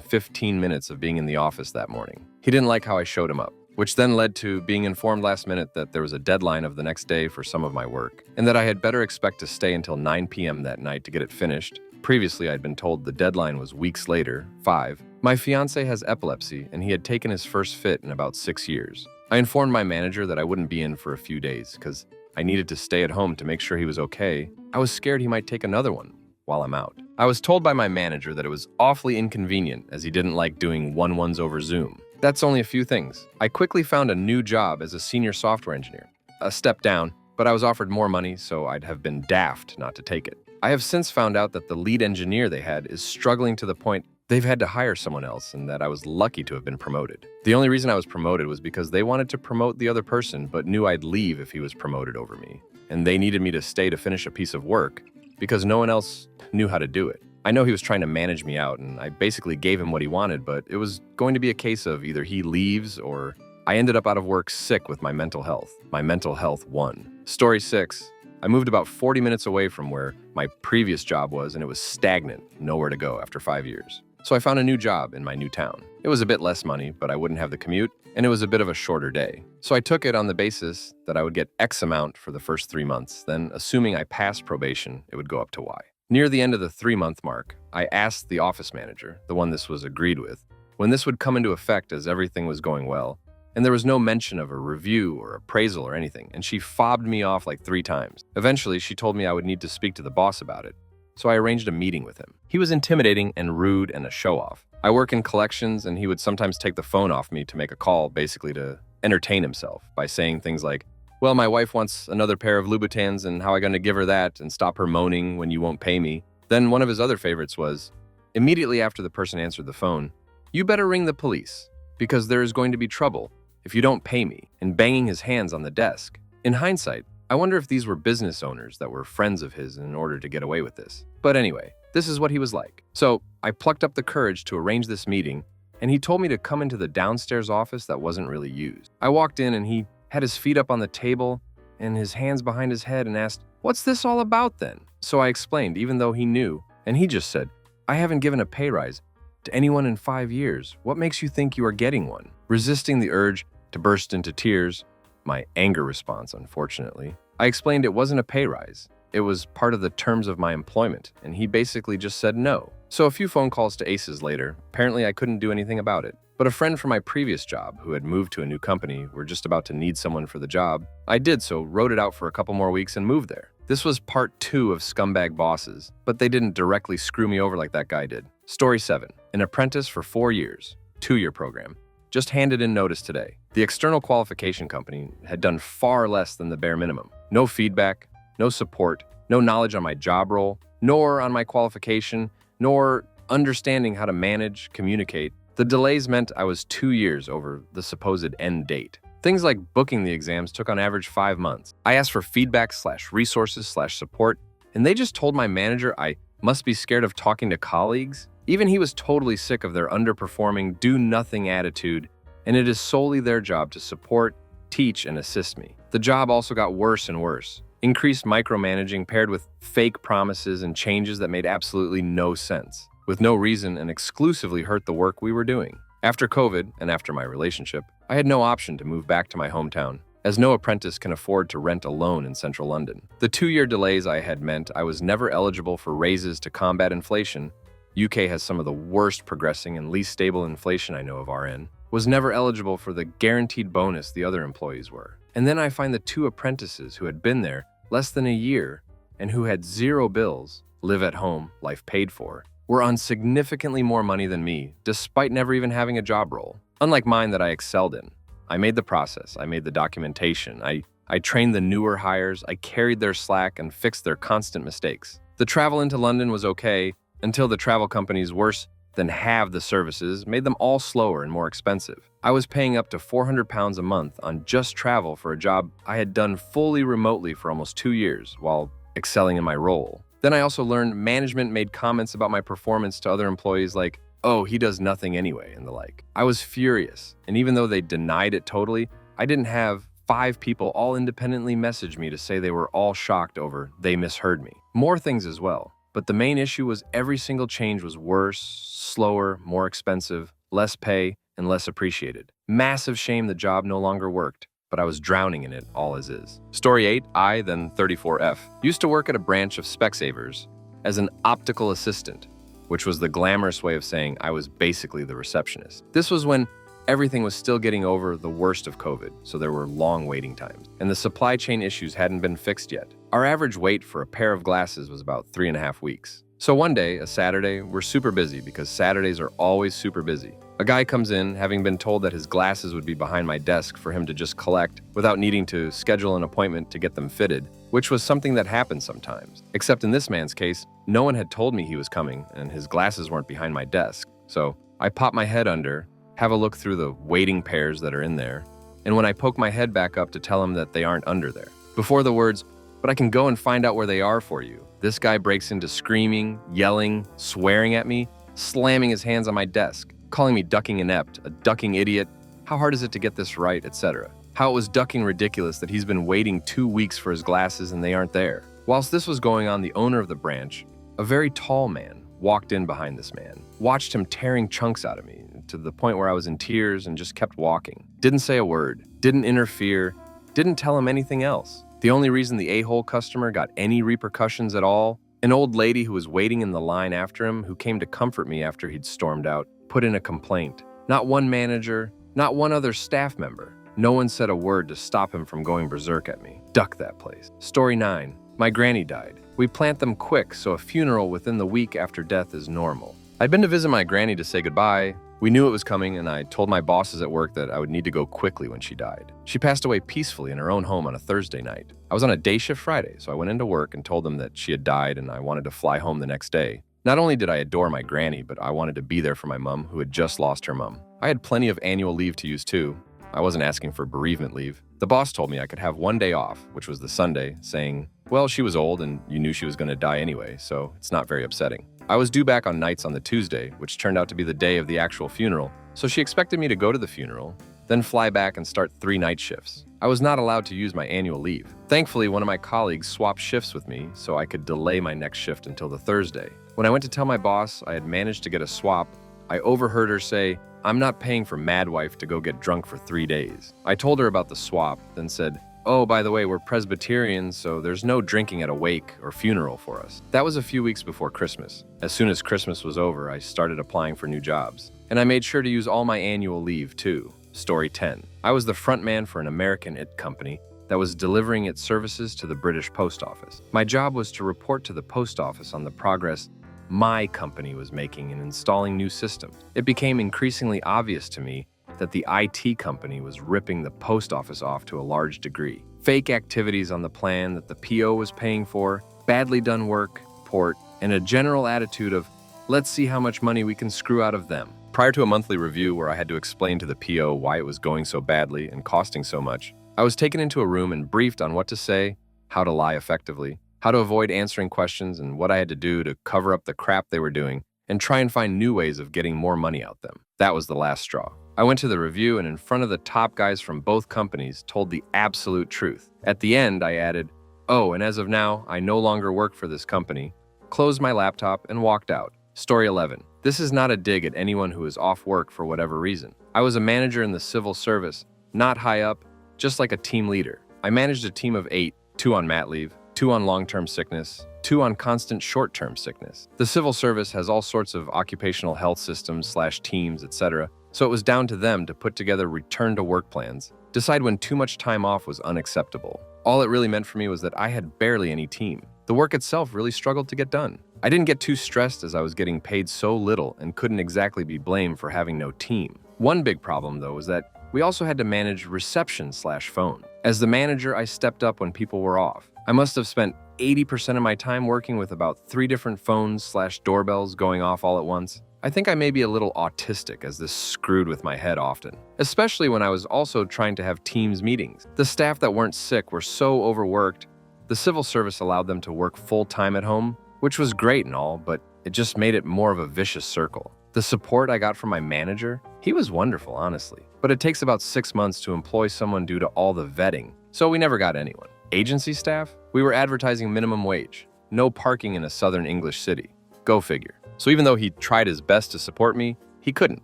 15 minutes of being in the office that morning. He didn't like how I showed him up, which then led to being informed last minute that there was a deadline of the next day for some of my work, and that I had better expect to stay until 9 p.m. that night to get it finished. Previously, I'd been told the deadline was weeks later. 5. My fiancé has epilepsy, and he had taken his first fit in about 6 years. I informed my manager that I wouldn't be in for a few days because I needed to stay at home to make sure he was okay. I was scared he might take another one while I'm out. I was told by my manager that it was awfully inconvenient as he didn't like doing one-ones over Zoom. That's only a few things. I quickly found a new job as a senior software engineer. A step down, but I was offered more money, so I'd have been daft not to take it. I have since found out that the lead engineer they had is struggling to the point they've had to hire someone else, and that I was lucky to have been promoted. The only reason I was promoted was because they wanted to promote the other person but knew I'd leave if he was promoted over me. And they needed me to stay to finish a piece of work because no one else knew how to do it. I know he was trying to manage me out, and I basically gave him what he wanted, but it was going to be a case of either he leaves or I ended up out of work sick with my mental health. My mental health won. Story 6. I moved about 40 minutes away from where my previous job was, and it was stagnant, nowhere to go after 5 years. So I found a new job in my new town. It was a bit less money, but I wouldn't have the commute, and it was a bit of a shorter day. So I took it on the basis that I would get X amount for the first 3 months, then assuming I passed probation, it would go up to Y. Near the end of the 3-month mark, I asked the office manager, the one this was agreed with, when this would come into effect as everything was going well, and there was no mention of a review or appraisal or anything, and she fobbed me off like 3 times. Eventually, she told me I would need to speak to the boss about it, so I arranged a meeting with him. He was intimidating and rude and a show-off. I work in collections, and he would sometimes take the phone off me to make a call, basically to entertain himself by saying things like, well, my wife wants another pair of Louboutins, and how am I going to give her that and stop her moaning when you won't pay me? Then one of his other favorites was, immediately after the person answered the phone, you better ring the police, because there is going to be trouble if you don't pay me, and banging his hands on the desk. In hindsight, I wonder if these were business owners that were friends of his in order to get away with this. But anyway, this is what he was like. So I plucked up the courage to arrange this meeting, and he told me to come into the downstairs office that wasn't really used. I walked in and he had his feet up on the table and his hands behind his head and asked, what's this all about then? So I explained, even though he knew, and he just said, I haven't given a pay rise to anyone in 5 years. What makes you think you are getting one? Resisting the urge to burst into tears, my anger response, unfortunately, I explained it wasn't a pay rise. It was part of the terms of my employment, and he basically just said no. So a few phone calls to Aces later, apparently I couldn't do anything about it. But a friend from my previous job, who had moved to a new company, were just about to need someone for the job. I did so, wrote it out for a couple more weeks, and moved there. This was part 2 of Scumbag Bosses, but they didn't directly screw me over like that guy did. Story 7. An apprentice for 4 years, 2-year program. Just handed in notice today. The external qualification company had done far less than the bare minimum. No feedback, no support, no knowledge on my job role, nor on my qualification, nor understanding how to manage, communicate. The delays meant I was 2 years over the supposed end date. Things like booking the exams took on average 5 months. I asked for feedback/resources/support, and they just told my manager I must be scared of talking to colleagues. Even he was totally sick of their underperforming, do-nothing attitude, and it is solely their job to support, teach, and assist me. The job also got worse and worse. Increased micromanaging paired with fake promises and changes that made absolutely no sense, with no reason and exclusively hurt the work we were doing. After COVID, and after my relationship, I had no option to move back to my hometown, as no apprentice can afford to rent alone in central London. The 2-year delays I had meant I was never eligible for raises to combat inflation. UK has some of the worst progressing and least stable inflation I know of RN. Was never eligible for the guaranteed bonus the other employees were. And then I find the 2 apprentices who had been there less than a year and who had 0 bills, live at home, life paid for, were on significantly more money than me, despite never even having a job role. Unlike mine that I excelled in. I made the process, I made the documentation, I trained the newer hires, I carried their slack and fixed their constant mistakes. The travel into London was okay until the travel companies worse than halved the services, made them all slower and more expensive. I was paying up to £400 a month on just travel for a job I had done fully remotely for almost 2 years while excelling in my role. Then I also learned management made comments about my performance to other employees like, "Oh, he does nothing anyway," and the like. I was furious, and even though they denied it totally, I didn't have 5 people all independently message me to say they were all shocked over they misheard me. More things as well. But the main issue was every single change was worse, slower, more expensive, less pay, and less appreciated. Massive shame the job no longer worked, but I was drowning in it all as is. Story 8, I, then 34F, used to work at a branch of Specsavers as an optical assistant, which was the glamorous way of saying I was basically the receptionist. This was when everything was still getting over the worst of COVID, so there were long waiting times, and the supply chain issues hadn't been fixed yet. Our average wait for a pair of glasses was about 3.5 weeks. So one day, a Saturday, we're super busy because Saturdays are always super busy. A guy comes in, having been told that his glasses would be behind my desk for him to just collect without needing to schedule an appointment to get them fitted, which was something that happens sometimes. Except in this man's case, no one had told me he was coming and his glasses weren't behind my desk. So I pop my head under, have a look through the waiting pairs that are in there, and when I poke my head back up to tell him that they aren't under there, before the words, "But I can go and find out where they are for you," this guy breaks into screaming, yelling, swearing at me, slamming his hands on my desk, calling me ducking inept, a ducking idiot, how hard is it to get this right, etc. How it was ducking ridiculous that he's been waiting 2 weeks for his glasses and they aren't there. Whilst this was going on, the owner of the branch, a very tall man, walked in behind this man, watched him tearing chunks out of me, to the point where I was in tears and just kept walking. Didn't say a word, didn't interfere, didn't tell him anything else. The only reason the a-hole customer got any repercussions at all, an old lady who was waiting in the line after him, who came to comfort me after he'd stormed out, put in a complaint. Not one manager, not one other staff member. No one said a word to stop him from going berserk at me. Duck that place. Story 9. My granny died. We plant them quick, so a funeral within the week after death is normal. I'd been to visit my granny to say goodbye. We knew it was coming, and I told my bosses at work that I would need to go quickly when she died. She passed away peacefully in her own home on a Thursday night. I was on a day shift Friday, so I went into work and told them that she had died and I wanted to fly home the next day. Not only did I adore my granny, but I wanted to be there for my mom, who had just lost her mom. I had plenty of annual leave to use too. I wasn't asking for bereavement leave. The boss told me I could have one day off, which was the Sunday, saying, well, she was old and you knew she was going to die anyway, so it's not very upsetting. I was due back on nights on the Tuesday, which turned out to be the day of the actual funeral, so she expected me to go to the funeral, then fly back and start 3 night shifts. I was not allowed to use my annual leave. Thankfully, one of my colleagues swapped shifts with me so I could delay my next shift until the Thursday. When I went to tell my boss I had managed to get a swap, I overheard her say, "I'm not paying for Madwife to go get drunk for 3 days." I told her about the swap, then said, "Oh, by the way, we're Presbyterians, so there's no drinking at a wake or funeral for us." That was a few weeks before Christmas. As soon as Christmas was over, I started applying for new jobs. And I made sure to use all my annual leave, too. Story 10. I was the front man for an American IT company that was delivering its services to the British Post Office. My job was to report to the post office on the progress my company was making in installing new systems. It became increasingly obvious to me that the IT company was ripping the post office off to a large degree. Fake activities on the plan that the PO was paying for, badly done work, port, and a general attitude of, let's see how much money we can screw out of them. Prior to a monthly review where I had to explain to the PO why it was going so badly and costing so much, I was taken into a room and briefed on what to say, how to lie effectively, how to avoid answering questions, and what I had to do to cover up the crap they were doing and try and find new ways of getting more money out them. That was the last straw. I went to the review and in front of the top guys from both companies told the absolute truth. At the end, I added, "Oh, and as of now, I no longer work for this company," closed my laptop and walked out. Story 11. This is not a dig at anyone who is off work for whatever reason. I was a manager in the civil service, not high up, just like a team leader. I managed a team of 8, 2 on mat leave, 2 on long-term sickness, 2 on constant short-term sickness. The civil service has all sorts of occupational health systems / teams, etc., so it was down to them to put together return-to-work plans, decide when too much time off was unacceptable. All it really meant for me was that I had barely any team. The work itself really struggled to get done. I didn't get too stressed as I was getting paid so little and couldn't exactly be blamed for having no team. One big problem, though, was that we also had to manage reception / phone. As the manager, I stepped up when people were off. I must have spent 80% of my time working with about 3 different phones / doorbells going off all at once. I think I may be a little autistic as this screwed with my head often, especially when I was also trying to have Teams meetings. The staff that weren't sick were so overworked. The civil service allowed them to work full-time at home, which was great and all, but it just made it more of a vicious circle. The support I got from my manager, he was wonderful, honestly, but it takes about 6 months to employ someone due to all the vetting, so we never got anyone. Agency staff? We were advertising minimum wage. No parking in a southern English city. Go figure. So even though he tried his best to support me, he couldn't.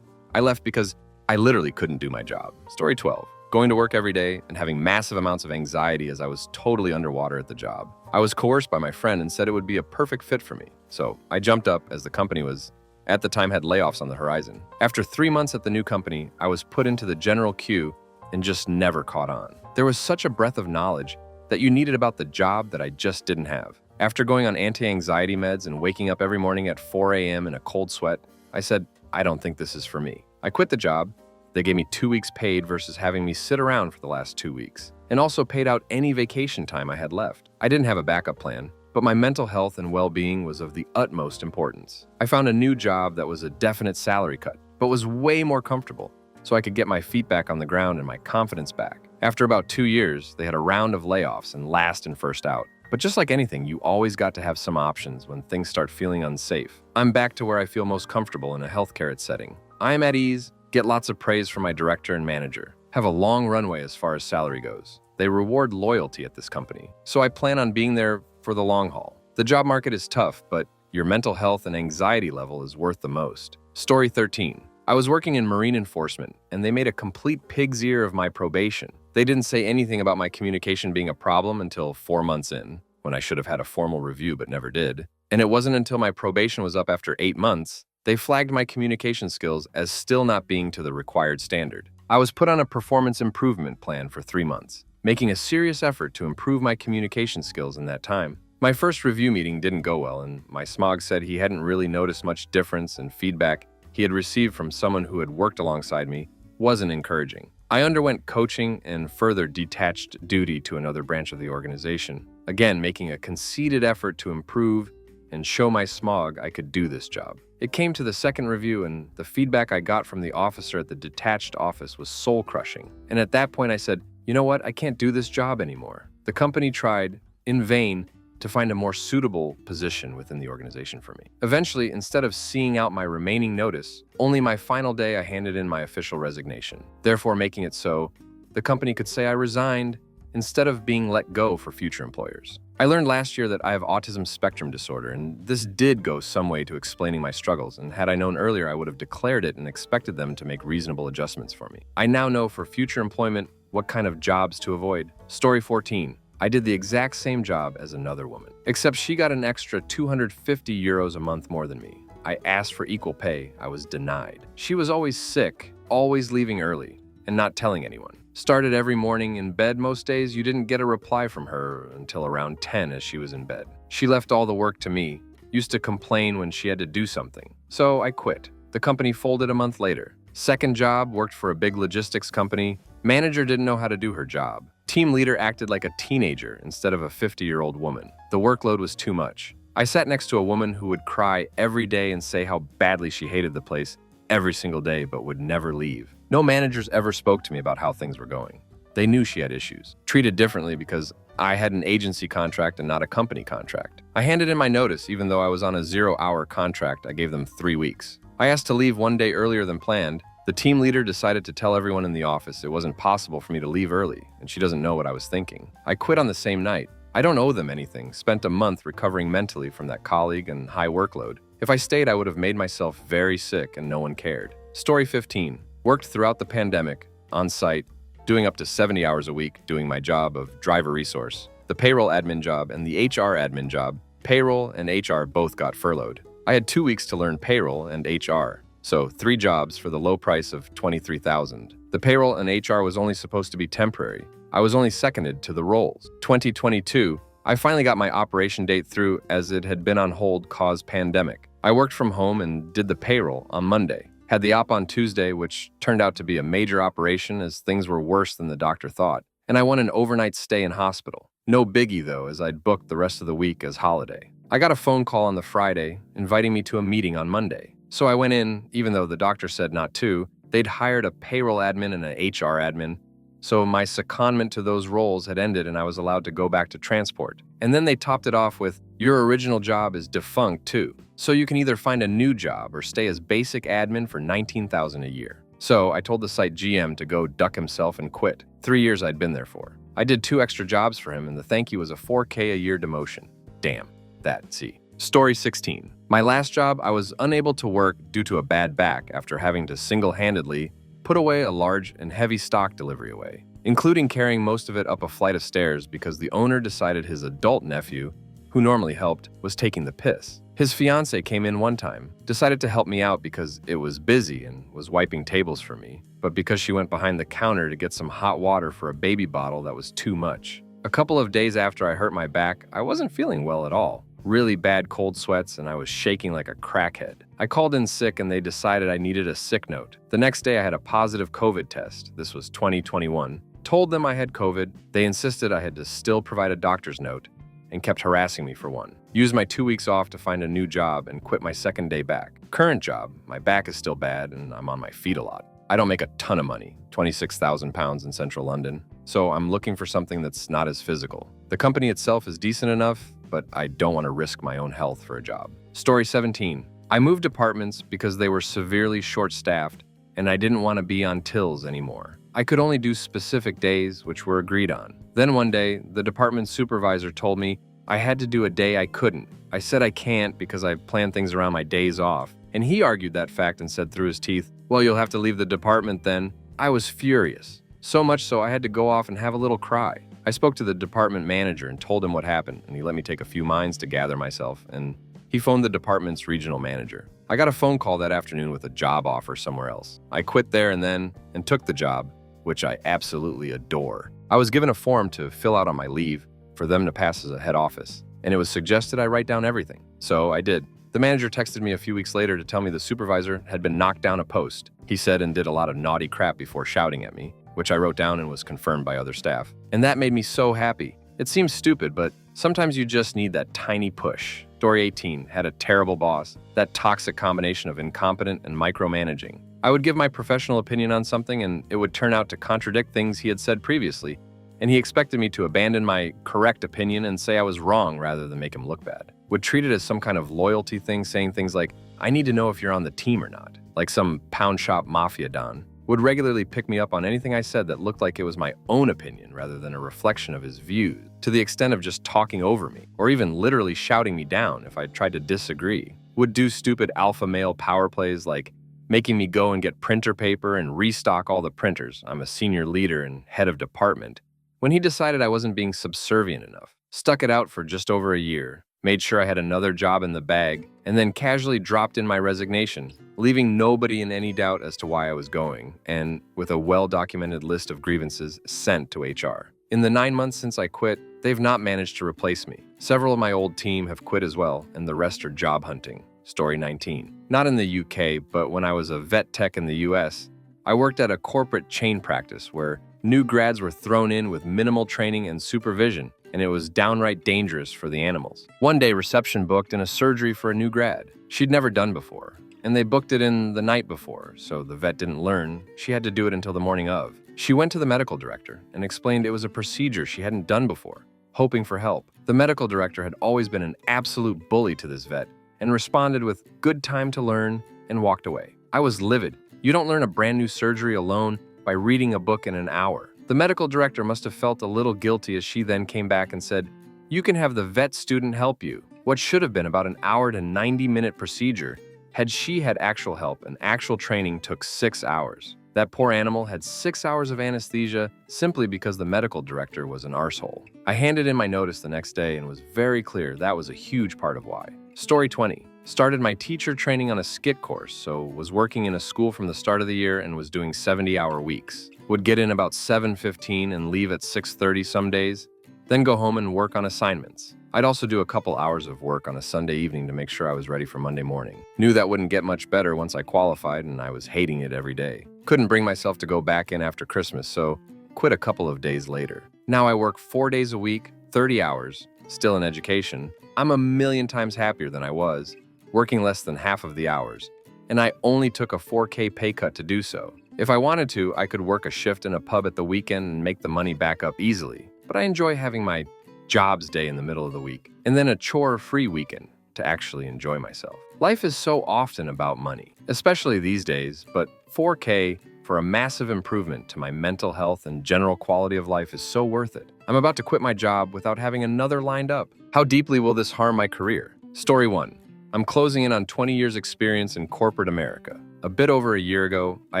I left because I literally couldn't do my job. Story 12. Going to work every day and having massive amounts of anxiety as I was totally underwater at the job. I was coerced by my friend and said it would be a perfect fit for me. So I jumped up as the company was, at the time, had layoffs on the horizon. After 3 months at the new company, I was put into the general queue and just never caught on. There was such a breadth of knowledge that you needed about the job that I just didn't have. After going on anti-anxiety meds and waking up every morning at 4 a.m. in a cold sweat, I said, I don't think this is for me. I quit the job. They gave me 2 weeks paid versus having me sit around for the last 2 weeks, and also paid out any vacation time I had left. I didn't have a backup plan, but my mental health and well-being was of the utmost importance. I found a new job that was a definite salary cut, but was way more comfortable, so I could get my feet back on the ground and my confidence back. After about 2 years, they had a round of layoffs and last and first out. But just like anything, you always got to have some options when things start feeling unsafe. I'm back to where I feel most comfortable in a healthcare setting. I am at ease, get lots of praise from my director and manager, have a long runway as far as salary goes. They reward loyalty at this company, so I plan on being there for the long haul. The job market is tough, but your mental health and anxiety level is worth the most. Story 13. I was working in marine enforcement, and they made a complete pig's ear of my probation. They didn't say anything about my communication being a problem until 4 months in, when I should have had a formal review but never did. And it wasn't until my probation was up after 8 months, they flagged my communication skills as still not being to the required standard. I was put on a performance improvement plan for 3 months, making a serious effort to improve my communication skills in that time. My first review meeting didn't go well, and my smog said he hadn't really noticed much difference, and feedback he had received from someone who had worked alongside me wasn't encouraging. I underwent coaching and further detached duty to another branch of the organization, again making a conceited effort to improve and show my smog I could do this job. It came to the second review, and the feedback I got from the officer at the detached office was soul-crushing. And at that point I said, you know what, I can't do this job anymore. The company tried, in vain, to find a more suitable position within the organization for me. Eventually, instead of seeing out my remaining notice, only my final day I handed in my official resignation, therefore making it so the company could say I resigned instead of being let go for future employers. I learned last year that I have autism spectrum disorder, and this did go some way to explaining my struggles, and had I known earlier, I would have declared it and expected them to make reasonable adjustments for me. I now know for future employment what kind of jobs to avoid. Story 14. I did the exact same job as another woman, except she got an extra 250 euros a month more than me. I asked for equal pay. I was denied. She was always sick, always leaving early, and not telling anyone. Started every morning in bed most days. You didn't get a reply from her until around 10 as she was in bed. She left all the work to me, used to complain when she had to do something. So I quit. The company folded a month later. Second job, worked for a big logistics company. Manager didn't know how to do her job. Team leader acted like a teenager instead of a 50-year-old woman. The workload was too much. I sat next to a woman who would cry every day and say how badly she hated the place every single day but would never leave. No managers ever spoke to me about how things were going. They knew she had issues, treated differently because I had an agency contract and not a company contract. I handed in my notice even though I was on a 0-hour contract. I gave them 3 weeks. I asked to leave one day earlier than planned. The team leader decided to tell everyone in the office it wasn't possible for me to leave early, and she doesn't know what I was thinking. I quit on the same night. I don't owe them anything. Spent a month recovering mentally from that colleague and high workload. If I stayed, I would have made myself very sick and no one cared. Story 15. Worked throughout the pandemic, on site, doing up to 70 hours a week, doing my job of driver resource. The payroll admin job and the HR admin job, payroll and HR both got furloughed. I had 2 weeks to learn payroll and HR, so 3 jobs for the low price of $23,000. The payroll and HR was only supposed to be temporary. I was only seconded to the roles. 2022, I finally got my operation date through as it had been on hold cause pandemic. I worked from home and did the payroll on Monday. Had the op on Tuesday, which turned out to be a major operation as things were worse than the doctor thought. And I won an overnight stay in hospital. No biggie though, as I'd booked the rest of the week as holiday. I got a phone call on the Friday inviting me to a meeting on Monday. So I went in, even though the doctor said not to. They'd hired a payroll admin and an HR admin. So my secondment to those roles had ended and I was allowed to go back to transport. And then they topped it off with, your original job is defunct too. So you can either find a new job or stay as basic admin for $19,000 a year. So I told the site GM to go duck himself and quit. 3 years I'd been there for. I did 2 extra jobs for him and the thank you was a $4K a year demotion. Damn, that see. Story 16. My last job, I was unable to work due to a bad back after having to single-handedly put away a large and heavy stock delivery away, including carrying most of it up a flight of stairs because the owner decided his adult nephew, who normally helped, was taking the piss. His fiance came in one time, decided to help me out because it was busy and was wiping tables for me, but because she went behind the counter to get some hot water for a baby bottle, that was too much. A couple of days after I hurt my back, I wasn't feeling well at all. Really bad cold sweats and I was shaking like a crackhead. I called in sick and they decided I needed a sick note. The next day I had a positive COVID test. This was 2021. Told them I had COVID. They insisted I had to still provide a doctor's note and kept harassing me for one. Used my 2 weeks off to find a new job and quit my second day back. Current job, my back is still bad and I'm on my feet a lot. I don't make a ton of money, 26,000 pounds in central London, so I'm looking for something that's not as physical. The company itself is decent enough, but I don't want to risk my own health for a job. Story 17. I moved departments because they were severely short-staffed and I didn't want to be on tills anymore. I could only do specific days, which were agreed on. Then one day, the department supervisor told me I had to do a day I couldn't. I said I can't because I planned things around my days off. And he argued that fact and said through his teeth, well, you'll have to leave the department then. I was furious. So much so I had to go off and have a little cry. I spoke to the department manager and told him what happened, and he let me take a few minds to gather myself, and he phoned the department's regional manager. I got a phone call that afternoon with a job offer somewhere else. I quit there and took the job, which I absolutely adore. I was given a form to fill out on my leave for them to pass as a head office, and it was suggested I write down everything. So I did. The manager texted me a few weeks later to tell me the supervisor had been knocked down a post. He said and did a lot of naughty crap before shouting at me, which I wrote down and was confirmed by other staff. And that made me so happy. It seems stupid, but sometimes you just need that tiny push. Story 18. Had a terrible boss. That toxic combination of incompetent and micromanaging. I would give my professional opinion on something and it would turn out to contradict things he had said previously, and he expected me to abandon my correct opinion and say I was wrong rather than make him look bad. Would treat it as some kind of loyalty thing, saying things like, I need to know if you're on the team or not, like some pound shop mafia don. Would regularly pick me up on anything I said that looked like it was my own opinion rather than a reflection of his views, to the extent of just talking over me, or even literally shouting me down if I tried to disagree. Would do stupid alpha male power plays like making me go and get printer paper and restock all the printers. I'm a senior leader and head of department. When he decided I wasn't being subservient enough, stuck it out for just over a year, made sure I had another job in the bag, and then casually dropped in my resignation, leaving nobody in any doubt as to why I was going, and with a well-documented list of grievances sent to HR. In the 9 months since I quit, they've not managed to replace me. Several of my old team have quit as well, and the rest are job hunting. Story 19. Not in the UK, but when I was a vet tech in the US, I worked at a corporate chain practice where new grads were thrown in with minimal training and supervision, and it was downright dangerous for the animals. One day, reception booked in a surgery for a new grad she'd never done before. and they booked it in the night before, so the vet didn't learn. She had to do it until the morning of. She went to the medical director and explained it was a procedure she hadn't done before, hoping for help. The medical director had always been an absolute bully to this vet and responded with good time to learn and walked away. I was livid. You don't learn a brand new surgery alone by reading a book in an hour. The medical director must have felt a little guilty as she then came back and said, "You can have the vet student help you." What should have been about an hour to 90-minute procedure, had she had actual help and actual training, took 6 hours. That poor animal had 6 hours of anesthesia simply because the medical director was an arsehole. I handed in my notice the next day and was very clear that was a huge part of why. Story 20. Started my teacher training on a skit course, so was working in a school from the start of the year and was doing 70-hour weeks. Would get in about 7:15 and leave at 6:30 some days, then go home and work on assignments. I'd also do a couple hours of work on a Sunday evening to make sure I was ready for Monday morning. Knew that wouldn't get much better once I qualified, and I was hating it every day. Couldn't bring myself to go back in after Christmas, so quit a couple of days later. Now I work 4 days a week, 30 hours, still in education. I'm a million times happier than I was, working less than half of the hours, and I only took a 4K pay cut to do so. If I wanted to, I could work a shift in a pub at the weekend and make the money back up easily, but I enjoy having my jobs day in the middle of the week, and then a chore-free weekend to actually enjoy myself. Life is so often about money, especially these days, but 4K for a massive improvement to my mental health and general quality of life is so worth it. I'm about to quit my job without having another lined up. How deeply will this harm my career? Story 1. I'm closing in on 20 years experience in corporate America. A bit over a year ago, I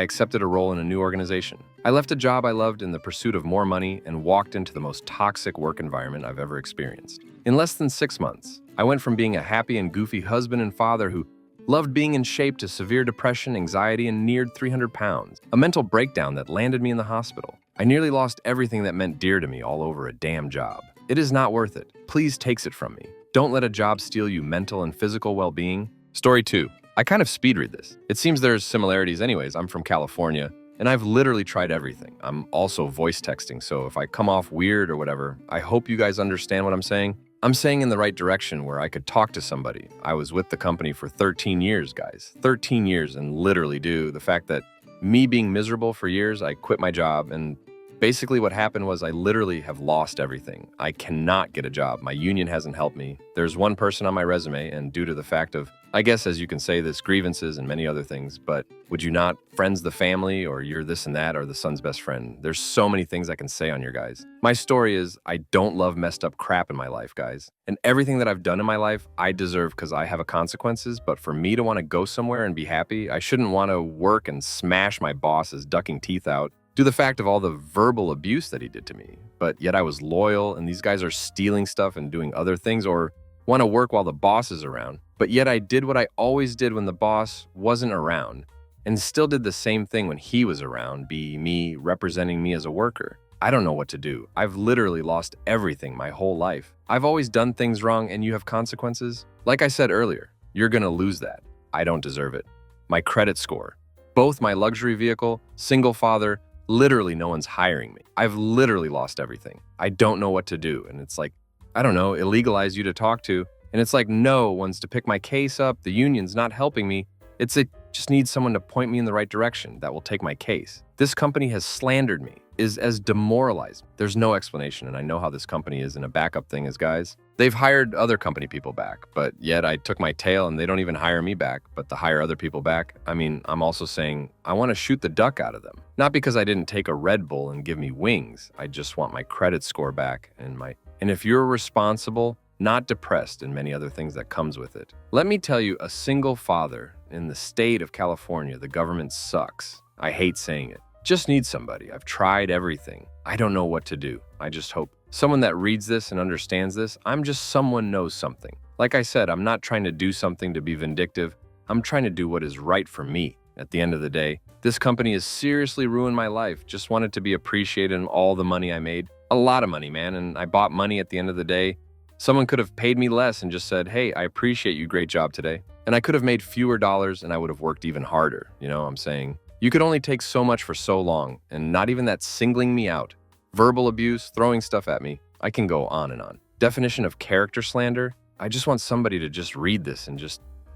accepted a role in a new organization. I left a job I loved in the pursuit of more money and walked into the most toxic work environment I've ever experienced. In less than 6 months, I went from being a happy and goofy husband and father who loved being in shape to severe depression, anxiety, and neared 300 pounds. A mental breakdown that landed me in the hospital. I nearly lost everything that meant dear to me all over a damn job. It is not worth it. Please take it from me. Don't let a job steal you mental and physical well-being. Story 2. I kind of speed read this. It seems there's similarities anyways. I'm from California, and I've literally tried everything. I'm also voice texting, so if I come off weird or whatever, I hope you guys understand what I'm saying. I'm saying in the right direction where I could talk to somebody. I was with the company for 13 years, guys. 13 years, and literally the fact that me being miserable for years, I quit my job, and basically what happened was I literally have lost everything. I cannot get a job. My union hasn't helped me. There's one person on my resume, and due to the fact of, I guess as you can say this, grievances and many other things, but would you not friends the family, or you're this and that, or the son's best friend? There's so many things I can say on your guys. My story is I don't love messed up crap in my life, guys. And everything that I've done in my life, I deserve because I have a consequences, but for me to want to go somewhere and be happy, I shouldn't want to work and smash my bosses ducking teeth out due to the fact of all the verbal abuse that he did to me. But yet I was loyal, and these guys are stealing stuff and doing other things, or want to work while the boss is around. But yet I did what I always did when the boss wasn't around, and still did the same thing when he was around, be me representing me as a worker. I don't know what to do. I've literally lost everything my whole life. I've always done things wrong, and you have consequences. Like I said earlier, you're gonna lose that. I don't deserve it. My credit score, both my luxury vehicle, single father, literally no one's hiring me. I've literally lost everything. I don't know what to do. And it's like, I don't know, illegalize you to talk to. And it's like, no one's to pick my case up. The union's not helping me. It just needs someone to point me in the right direction that will take my case. This company has slandered me, is as demoralized. There's no explanation, and I know how this company is in a backup thing is, guys. They've hired other company people back, but yet I took my tail and they don't even hire me back, but to hire other people back. I mean, I'm also saying I want to shoot the duck out of them. Not because I didn't take a Red Bull and give me wings. I just want my credit score back and if you're responsible, not depressed, and many other things that comes with it. Let me tell you, a single father in the state of California, the government sucks. I hate saying it. Just need somebody. I've tried everything. I don't know what to do. I just hope someone that reads this and understands this, I'm just someone knows something. Like I said, I'm not trying to do something to be vindictive. I'm trying to do what is right for me. At the end of the day, this company has seriously ruined my life. Just wanted to be appreciated in all the money I made. A lot of money, man, and I bought money at the end of the day. Someone could have paid me less and just said, hey, I appreciate you, great job today. And I could have made fewer dollars and I would have worked even harder. You know what I'm saying? You could only take so much for so long, and not even that singling me out. Verbal abuse, throwing stuff at me. I can go on and on. Definition of character slander. I just want somebody to just read this and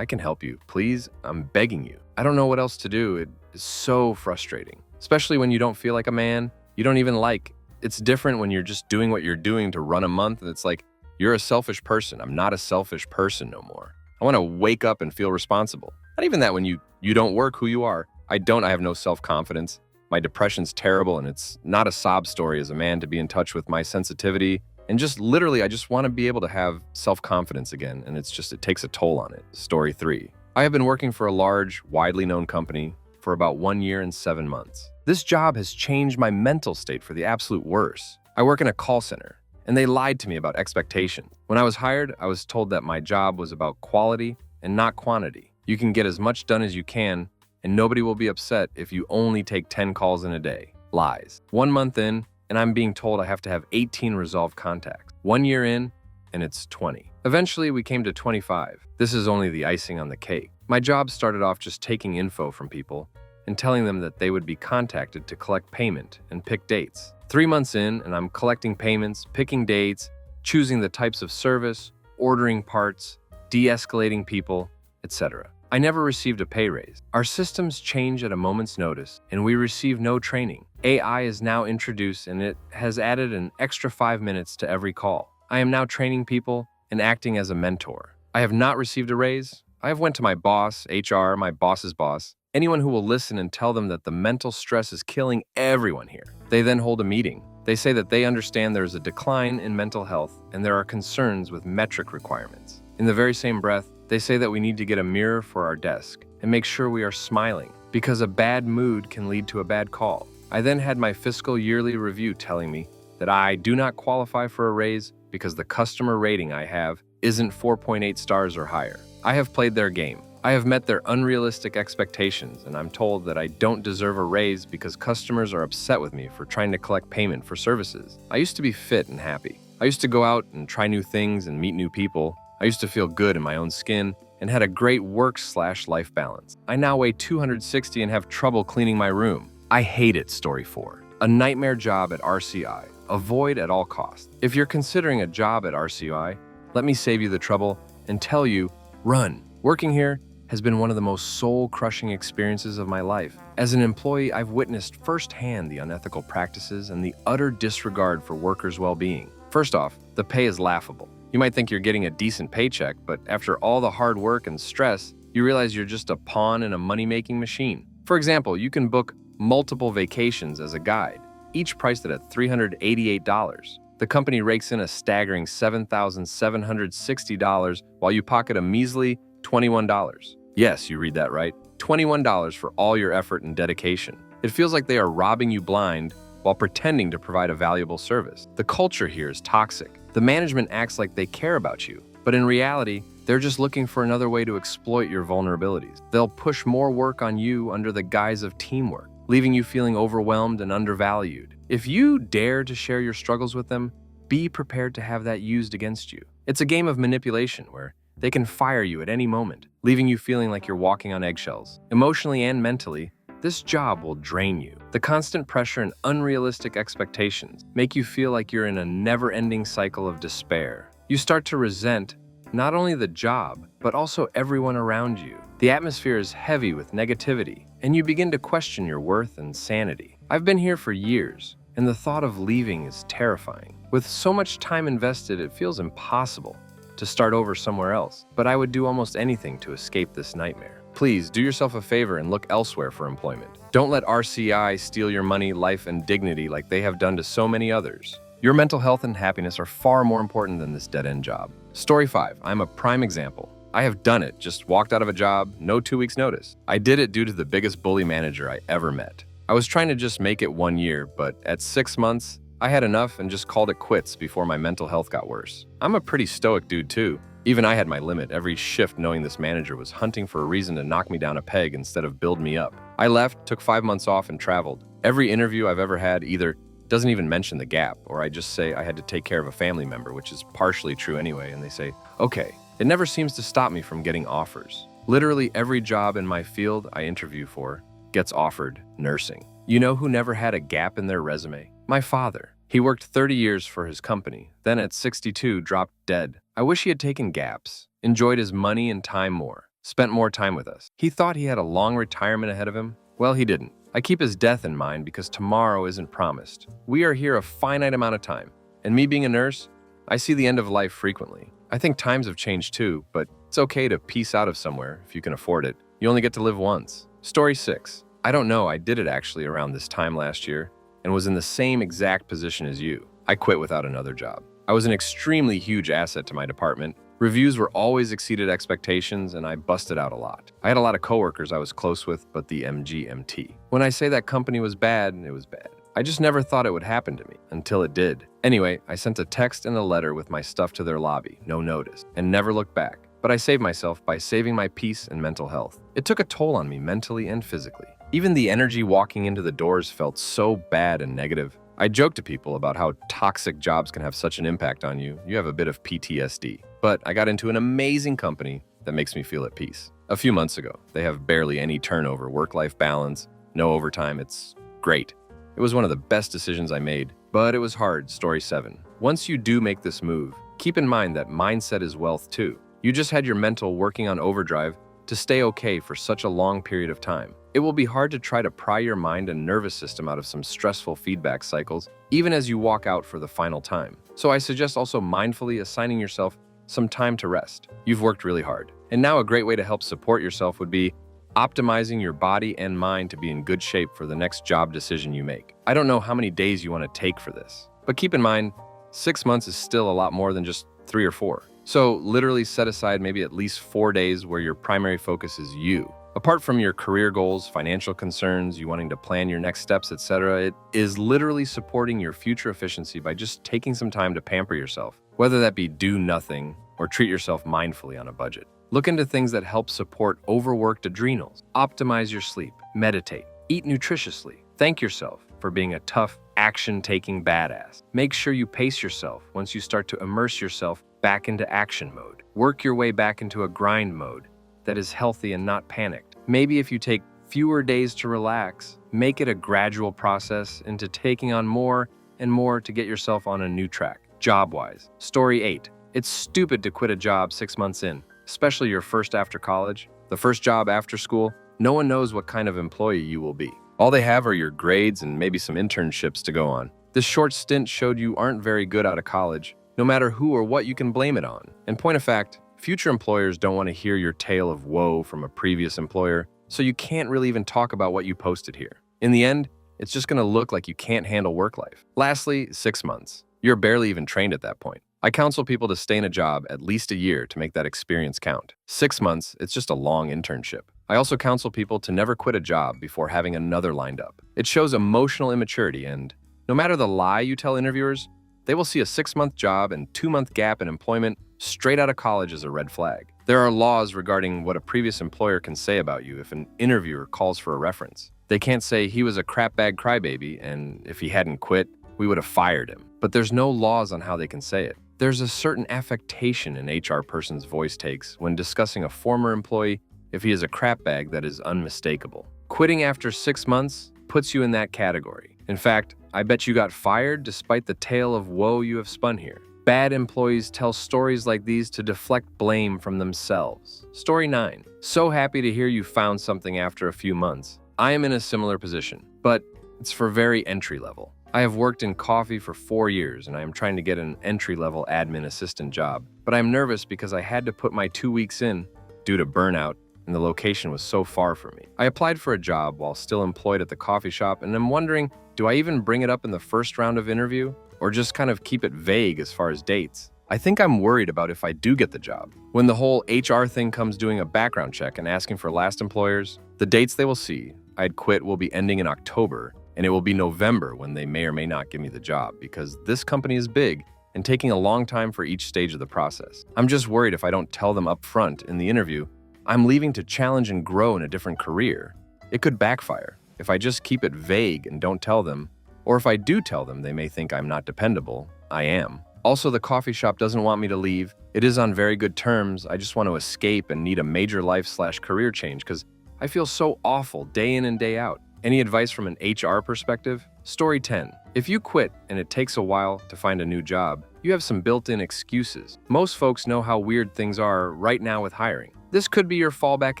I can help you. Please, I'm begging you. I don't know what else to do. It is so frustrating, especially when you don't feel like a man. You don't even like. It's different when you're just doing what you're doing to run a month, and it's like, you're a selfish person. I'm not a selfish person no more. I want to wake up and feel responsible. Not even that when you don't work who you are. I have no self-confidence. My depression's terrible, and it's not a sob story as a man to be in touch with my sensitivity. And just literally, I just want to be able to have self-confidence again, and it takes a toll on it. Story 3. I have been working for a large, widely known company for about 1 year and 7 months. This job has changed my mental state for the absolute worst. I work in a call center, and they lied to me about expectations. When I was hired, I was told that my job was about quality and not quantity. You can get as much done as you can, and nobody will be upset if you only take 10 calls in a day. Lies. 1 month in, and I'm being told I have to have 18 resolved contacts. 1 year in, and it's 20. Eventually, we came to 25. This is only the icing on the cake. My job started off just taking info from people and telling them that they would be contacted to collect payment and pick dates. 3 months in, and I'm collecting payments, picking dates, choosing the types of service, ordering parts, de-escalating people, etc. I never received a pay raise. Our systems change at a moment's notice, and we receive no training. AI is now introduced, and it has added an extra 5 minutes to every call. I am now training people and acting as a mentor. I have not received a raise. I have went to my boss, HR, my boss's boss, anyone who will listen and tell them that the mental stress is killing everyone here. They then hold a meeting. They say that they understand there is a decline in mental health and there are concerns with metric requirements. In the very same breath, they say that we need to get a mirror for our desk and make sure we are smiling because a bad mood can lead to a bad call. I then had my fiscal yearly review telling me that I do not qualify for a raise because the customer rating I have isn't 4.8 stars or higher. I have played their game. I have met their unrealistic expectations, and I'm told that I don't deserve a raise because customers are upset with me for trying to collect payment for services. I used to be fit and happy. I used to go out and try new things and meet new people. I used to feel good in my own skin and had a great work/life balance. I now weigh 260 and have trouble cleaning my room. I hate it. Story 4. A nightmare job at RCI. Avoid at all costs. If you're considering a job at RCI, let me save you the trouble and tell you, run. Working here has been one of the most soul-crushing experiences of my life. As an employee, I've witnessed firsthand the unethical practices and the utter disregard for workers' well-being. First off, the pay is laughable. You might think you're getting a decent paycheck, but after all the hard work and stress, you realize you're just a pawn in a money-making machine. For example, you can book multiple vacations as a guide, each priced at $388. The company rakes in a staggering $7,760 while you pocket a measly $21. Yes, you read that right. $21 for all your effort and dedication. It feels like they are robbing you blind while pretending to provide a valuable service. The culture here is toxic. The management acts like they care about you, but in reality, they're just looking for another way to exploit your vulnerabilities. They'll push more work on you under the guise of teamwork, leaving you feeling overwhelmed and undervalued. If you dare to share your struggles with them, be prepared to have that used against you. It's a game of manipulation where they can fire you at any moment, leaving you feeling like you're walking on eggshells. Emotionally and mentally, this job will drain you. The constant pressure and unrealistic expectations make you feel like you're in a never-ending cycle of despair. You start to resent not only the job, but also everyone around you. The atmosphere is heavy with negativity, and you begin to question your worth and sanity. I've been here for years, and the thought of leaving is terrifying. With so much time invested, it feels impossible to start over somewhere else, but I would do almost anything to escape this nightmare. Please do yourself a favor and look elsewhere for employment. Don't let RCI steal your money, life, and dignity like they have done to so many others. Your mental health and happiness are far more important than this dead-end job. Story 5. I'm a prime example. I have done it, just walked out of a job, no 2 weeks notice. I did it due to the biggest bully manager I ever met. I was trying to just make it 1 year, but at 6 months, I had enough and just called it quits before my mental health got worse. I'm a pretty stoic dude too. Even I had my limit every shift knowing this manager was hunting for a reason to knock me down a peg instead of build me up. I left, took 5 months off, and traveled. Every interview I've ever had either doesn't even mention the gap, or I just say I had to take care of a family member, which is partially true anyway, and they say, okay. It never seems to stop me from getting offers. Literally every job in my field I interview for gets offered nursing. You know who never had a gap in their resume? My father. He worked 30 years for his company, then at 62 dropped dead. I wish he had taken gaps, enjoyed his money and time more. spent more time with us. He thought he had a long retirement ahead of him. Well, he didn't. I keep his death in mind because tomorrow isn't promised. We are here a finite amount of time. And me being a nurse, I see the end of life frequently. I think times have changed too, but it's okay to peace out of somewhere if you can afford it. You only get to live once. Story 6. I don't know, I did it actually around this time last year and was in the same exact position as you. I quit without another job. I was an extremely huge asset to my department. Reviews were always exceeded expectations and I busted out a lot. I had a lot of coworkers I was close with, but the MGMT. When I say that company was bad, it was bad. I just never thought it would happen to me until it did. Anyway, I sent a text and a letter with my stuff to their lobby, no notice, and never looked back. But I saved myself by saving my peace and mental health. It took a toll on me mentally and physically. Even the energy walking into the doors felt so bad and negative. I joke to people about how toxic jobs can have such an impact on you. You have a bit of PTSD. But I got into an amazing company that makes me feel at peace. A few months ago, they have barely any turnover, work-life balance, no overtime. It's great. It was one of the best decisions I made, but it was hard. Story 7. Once you do make this move, keep in mind that mindset is wealth too. You just had your mental working on overdrive to stay okay for such a long period of time. It will be hard to try to pry your mind and nervous system out of some stressful feedback cycles, even as you walk out for the final time. So I suggest also mindfully assigning yourself some time to rest. You've worked really hard. And now a great way to help support yourself would be optimizing your body and mind to be in good shape for the next job decision you make. I don't know how many days you want to take for this, but keep in mind, 6 months is still a lot more than just 3 or 4. So literally set aside maybe at least 4 days where your primary focus is you. Apart from your career goals, financial concerns, you wanting to plan your next steps, etc., it is literally supporting your future efficiency by just taking some time to pamper yourself, whether that be do nothing or treat yourself mindfully on a budget. Look into things that help support overworked adrenals, optimize your sleep, meditate, eat nutritiously, thank yourself for being a tough, action-taking badass. Make sure you pace yourself once you start to immerse yourself back into action mode. Work your way back into a grind mode that is healthy and not panicked. Maybe if you take fewer days to relax, make it a gradual process into taking on more and more to get yourself on a new track, job-wise. Story 8. It's stupid to quit a job 6 months in, especially your first after college, the first job after school. No one knows what kind of employee you will be. All they have are your grades and maybe some internships to go on. This short stint showed you aren't very good out of college. No matter who or what you can blame it on. And point of fact, future employers don't want to hear your tale of woe from a previous employer, so you can't really even talk about what you posted here. In the end, it's just going to look like you can't handle work life. Lastly, 6 months. You're barely even trained at that point. I counsel people to stay in a job at least a year to make that experience count. 6 months, it's just a long internship. I also counsel people to never quit a job before having another lined up. It shows emotional immaturity, and no matter the lie you tell interviewers, they will see a 6-month job and 2-month gap in employment straight out of college as a red flag. There are laws regarding what a previous employer can say about you if an interviewer calls for a reference. They can't say he was a crapbag crybaby and if he hadn't quit, we would have fired him. But there's no laws on how they can say it. There's a certain affectation an HR person's voice takes when discussing a former employee if he is a crapbag that is unmistakable. Quitting after 6 months puts you in that category. In fact, I bet you got fired despite the tale of woe you have spun here. Bad employees tell stories like these to deflect blame from themselves. Story 9. So happy to hear you found something after a few months. I am in a similar position, but it's for very entry level. I have worked in coffee for 4 years and I am trying to get an entry-level admin assistant job, but I'm nervous because I had to put my 2 weeks in due to burnout and the location was so far from me. I applied for a job while still employed at the coffee shop and I'm wondering, do I even bring it up in the first round of interview or just kind of keep it vague as far as dates? I think I'm worried about if I do get the job. When the whole HR thing comes doing a background check and asking for last employers, the dates they will see I'd quit will be ending in October and it will be November when they may or may not give me the job because this company is big and taking a long time for each stage of the process. I'm just worried if I don't tell them up front in the interview, I'm leaving to challenge and grow in a different career. It could backfire if I just keep it vague and don't tell them, or if I do tell them, they may think I'm not dependable. I am. Also, the coffee shop doesn't want me to leave. It is on very good terms. I just want to escape and need a major life/career change because I feel so awful day in and day out. Any advice from an HR perspective? Story 10. If you quit and it takes a while to find a new job, you have some built-in excuses. Most folks know how weird things are right now with hiring. This could be your fallback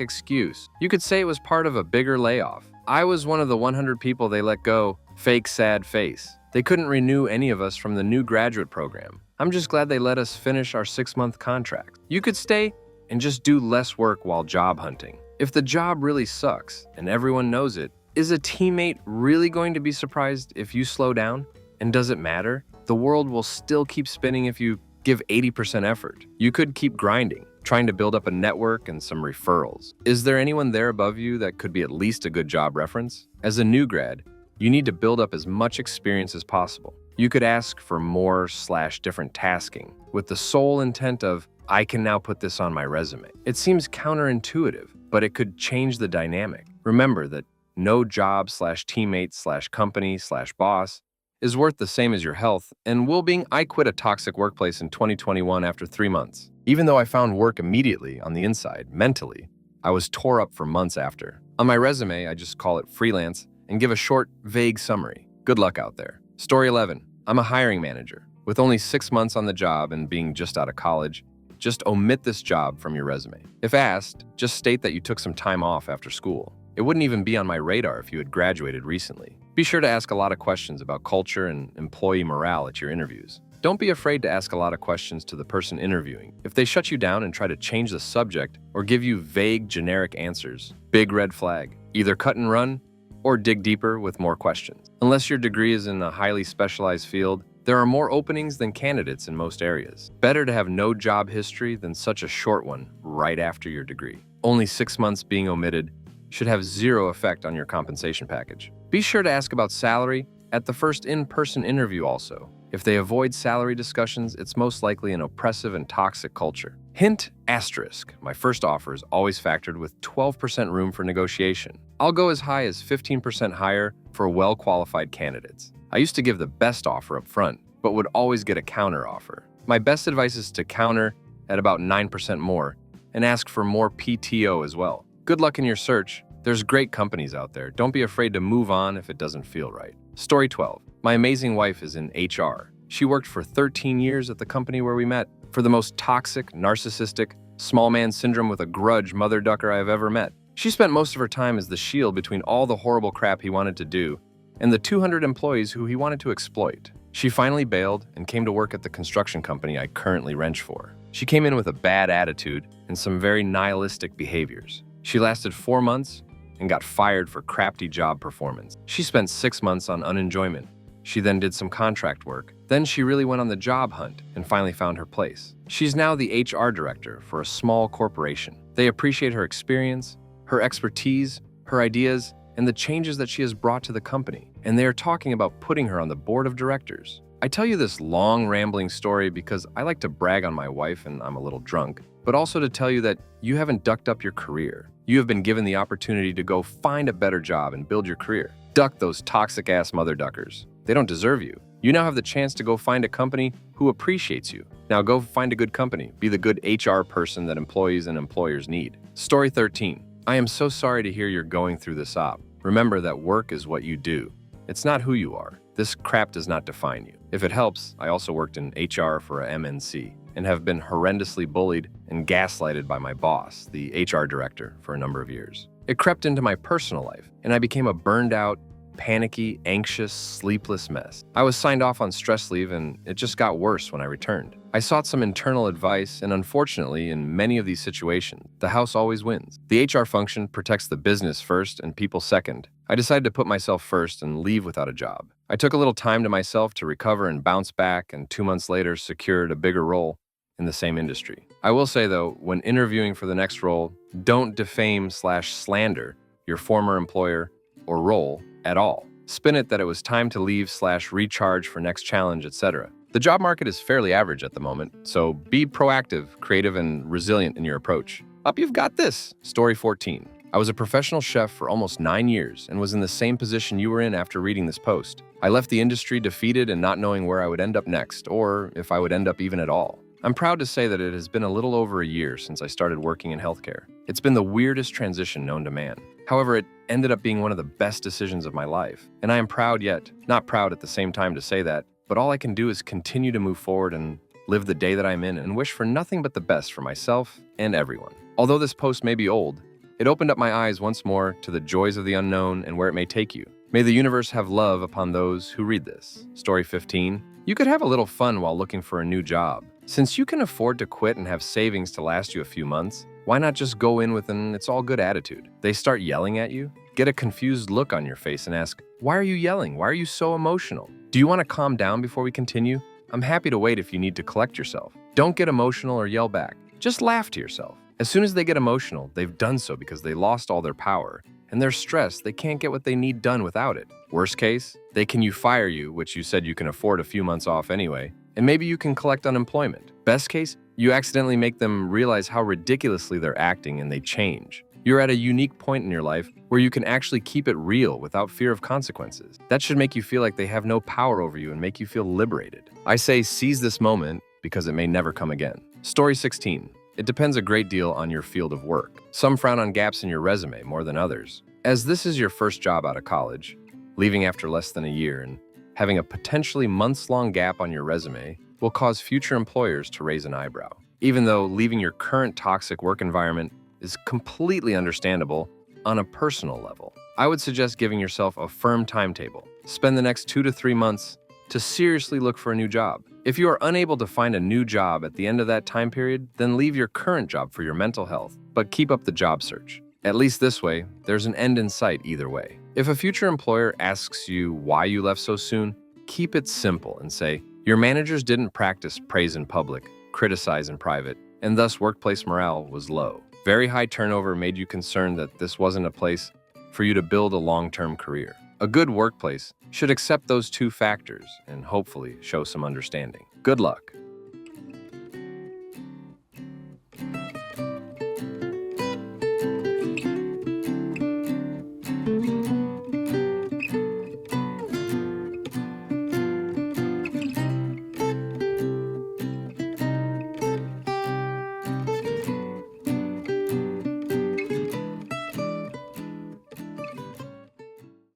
excuse. You could say it was part of a bigger layoff. I was one of the 100 people they let go. Fake sad face. They couldn't renew any of us from the new graduate program. I'm just glad they let us finish our 6-month contract. You could stay and just do less work while job hunting. If the job really sucks and everyone knows it, is a teammate really going to be surprised if you slow down? And does it matter? The world will still keep spinning if you give 80% effort. You could keep grinding, trying to build up a network and some referrals. Is there anyone there above you that could be at least a good job reference? As a new grad, you need to build up as much experience as possible. You could ask for more/different tasking with the sole intent of, I can now put this on my resume. It seems counterintuitive, but it could change the dynamic. Remember that no job/teammate/company/boss is worth the same as your health and well-being. I quit a toxic workplace in 2021 after 3 months. Even though I found work immediately on the inside, mentally, I was tore up for months after. On my resume, I just call it freelance and give a short, vague summary. Good luck out there. Story 11. I'm a hiring manager. With only 6 months on the job and being just out of college, just omit this job from your resume. If asked, just state that you took some time off after school. It wouldn't even be on my radar if you had graduated recently. Be sure to ask a lot of questions about culture and employee morale at your interviews. Don't be afraid to ask a lot of questions to the person interviewing. If they shut you down and try to change the subject or give you vague, generic answers, big red flag. Either cut and run or dig deeper with more questions. Unless your degree is in a highly specialized field, there are more openings than candidates in most areas. Better to have no job history than such a short one right after your degree. Only 6 months being omitted should have zero effect on your compensation package. Be sure to ask about salary at the first in-person interview also. If they avoid salary discussions, it's most likely an oppressive and toxic culture. Hint asterisk, my first offer is always factored with 12% room for negotiation. I'll go as high as 15% higher for well-qualified candidates. I used to give the best offer up front, but would always get a counter offer. My best advice is to counter at about 9% more and ask for more PTO as well. Good luck in your search. There's great companies out there. Don't be afraid to move on if it doesn't feel right. Story 12. My amazing wife is in HR. She worked for 13 years at the company where we met. For the most toxic, narcissistic, small man syndrome with a grudge mother ducker I have ever met. She spent most of her time as the shield between all the horrible crap he wanted to do and the 200 employees who he wanted to exploit. She finally bailed and came to work at the construction company I currently wrench for. She came in with a bad attitude and some very nihilistic behaviors. She lasted 4 months and got fired for crafty job performance. She spent 6 months on unenjoyment. She then did some contract work. Then she really went on the job hunt and finally found her place. She's now the HR director for a small corporation. They appreciate her experience, her expertise, her ideas, and the changes that she has brought to the company. And they are talking about putting her on the board of directors. I tell you this long, rambling story because I like to brag on my wife and I'm a little drunk, but also to tell you that you haven't ducked up your career. You have been given the opportunity to go find a better job and build your career. Duck those toxic-ass mother duckers. They don't deserve you. You now have the chance to go find a company who appreciates you. Now go find a good company. Be the good HR person that employees and employers need. Story 13. I am so sorry to hear you're going through this op. Remember that work is what you do. It's not who you are. This crap does not define you. If it helps, I also worked in HR for a MNC and have been horrendously bullied and gaslighted by my boss, the HR director, for a number of years. It crept into my personal life, and I became a burned out, panicky, anxious, sleepless mess. I was signed off on stress leave, and it just got worse when I returned. I sought some internal advice, and unfortunately, in many of these situations, the house always wins. The HR function protects the business first and people second. I decided to put myself first and leave without a job. I took a little time to myself to recover and bounce back, and 2 months later secured a bigger role in the same industry. I will say though, when interviewing for the next role, don't defame/slander your former employer or role at all. Spin it that it was time to leave/recharge for next challenge, etc. The job market is fairly average at the moment, so be proactive, creative, and resilient in your approach. Up you've got this. Story 14. I was a professional chef for almost 9 years and was in the same position you were in after reading this post. I left the industry defeated and not knowing where I would end up next, or if I would end up even at all. I'm proud to say that it has been a little over a year since I started working in healthcare. It's been the weirdest transition known to man. However, it ended up being one of the best decisions of my life. And I am proud yet not proud at the same time to say that, but all I can do is continue to move forward and live the day that I'm in, and wish for nothing but the best for myself and everyone. Although this post may be old, it opened up my eyes once more to the joys of the unknown and where it may take you. May the universe have love upon those who read this. Story 15. You could have a little fun while looking for a new job. Since you can afford to quit and have savings to last you a few months, why not just go in with an "it's all good" attitude? They start yelling at you? Get a confused look on your face and ask, "Why are you yelling? Why are you so emotional? Do you want to calm down before we continue? I'm happy to wait if you need to collect yourself." Don't get emotional or yell back. Just laugh to yourself. As soon as they get emotional, they've done so because they lost all their power, and they're stressed they can't get what they need done without it. Worst case, they can fire you, which you said you can afford a few months off anyway, and maybe you can collect unemployment. Best case, you accidentally make them realize how ridiculously they're acting and they change. You're at a unique point in your life where you can actually keep it real without fear of consequences. That should make you feel like they have no power over you and make you feel liberated. I say seize this moment because it may never come again. Story 16. It depends a great deal on your field of work. Some frown on gaps in your resume more than others. As this is your first job out of college, leaving after less than a year, and having a potentially months-long gap on your resume will cause future employers to raise an eyebrow. Even though leaving your current toxic work environment is completely understandable on a personal level, I would suggest giving yourself a firm timetable. Spend the next 2 to 3 months to seriously look for a new job. If you are unable to find a new job at the end of that time period, then leave your current job for your mental health, but keep up the job search. At least this way, there's an end in sight either way. If a future employer asks you why you left so soon, keep it simple and say, your managers didn't practice praise in public, criticize in private, and thus workplace morale was low. Very high turnover made you concerned that this wasn't a place for you to build a long-term career. A good workplace should accept those two factors and hopefully show some understanding. Good luck.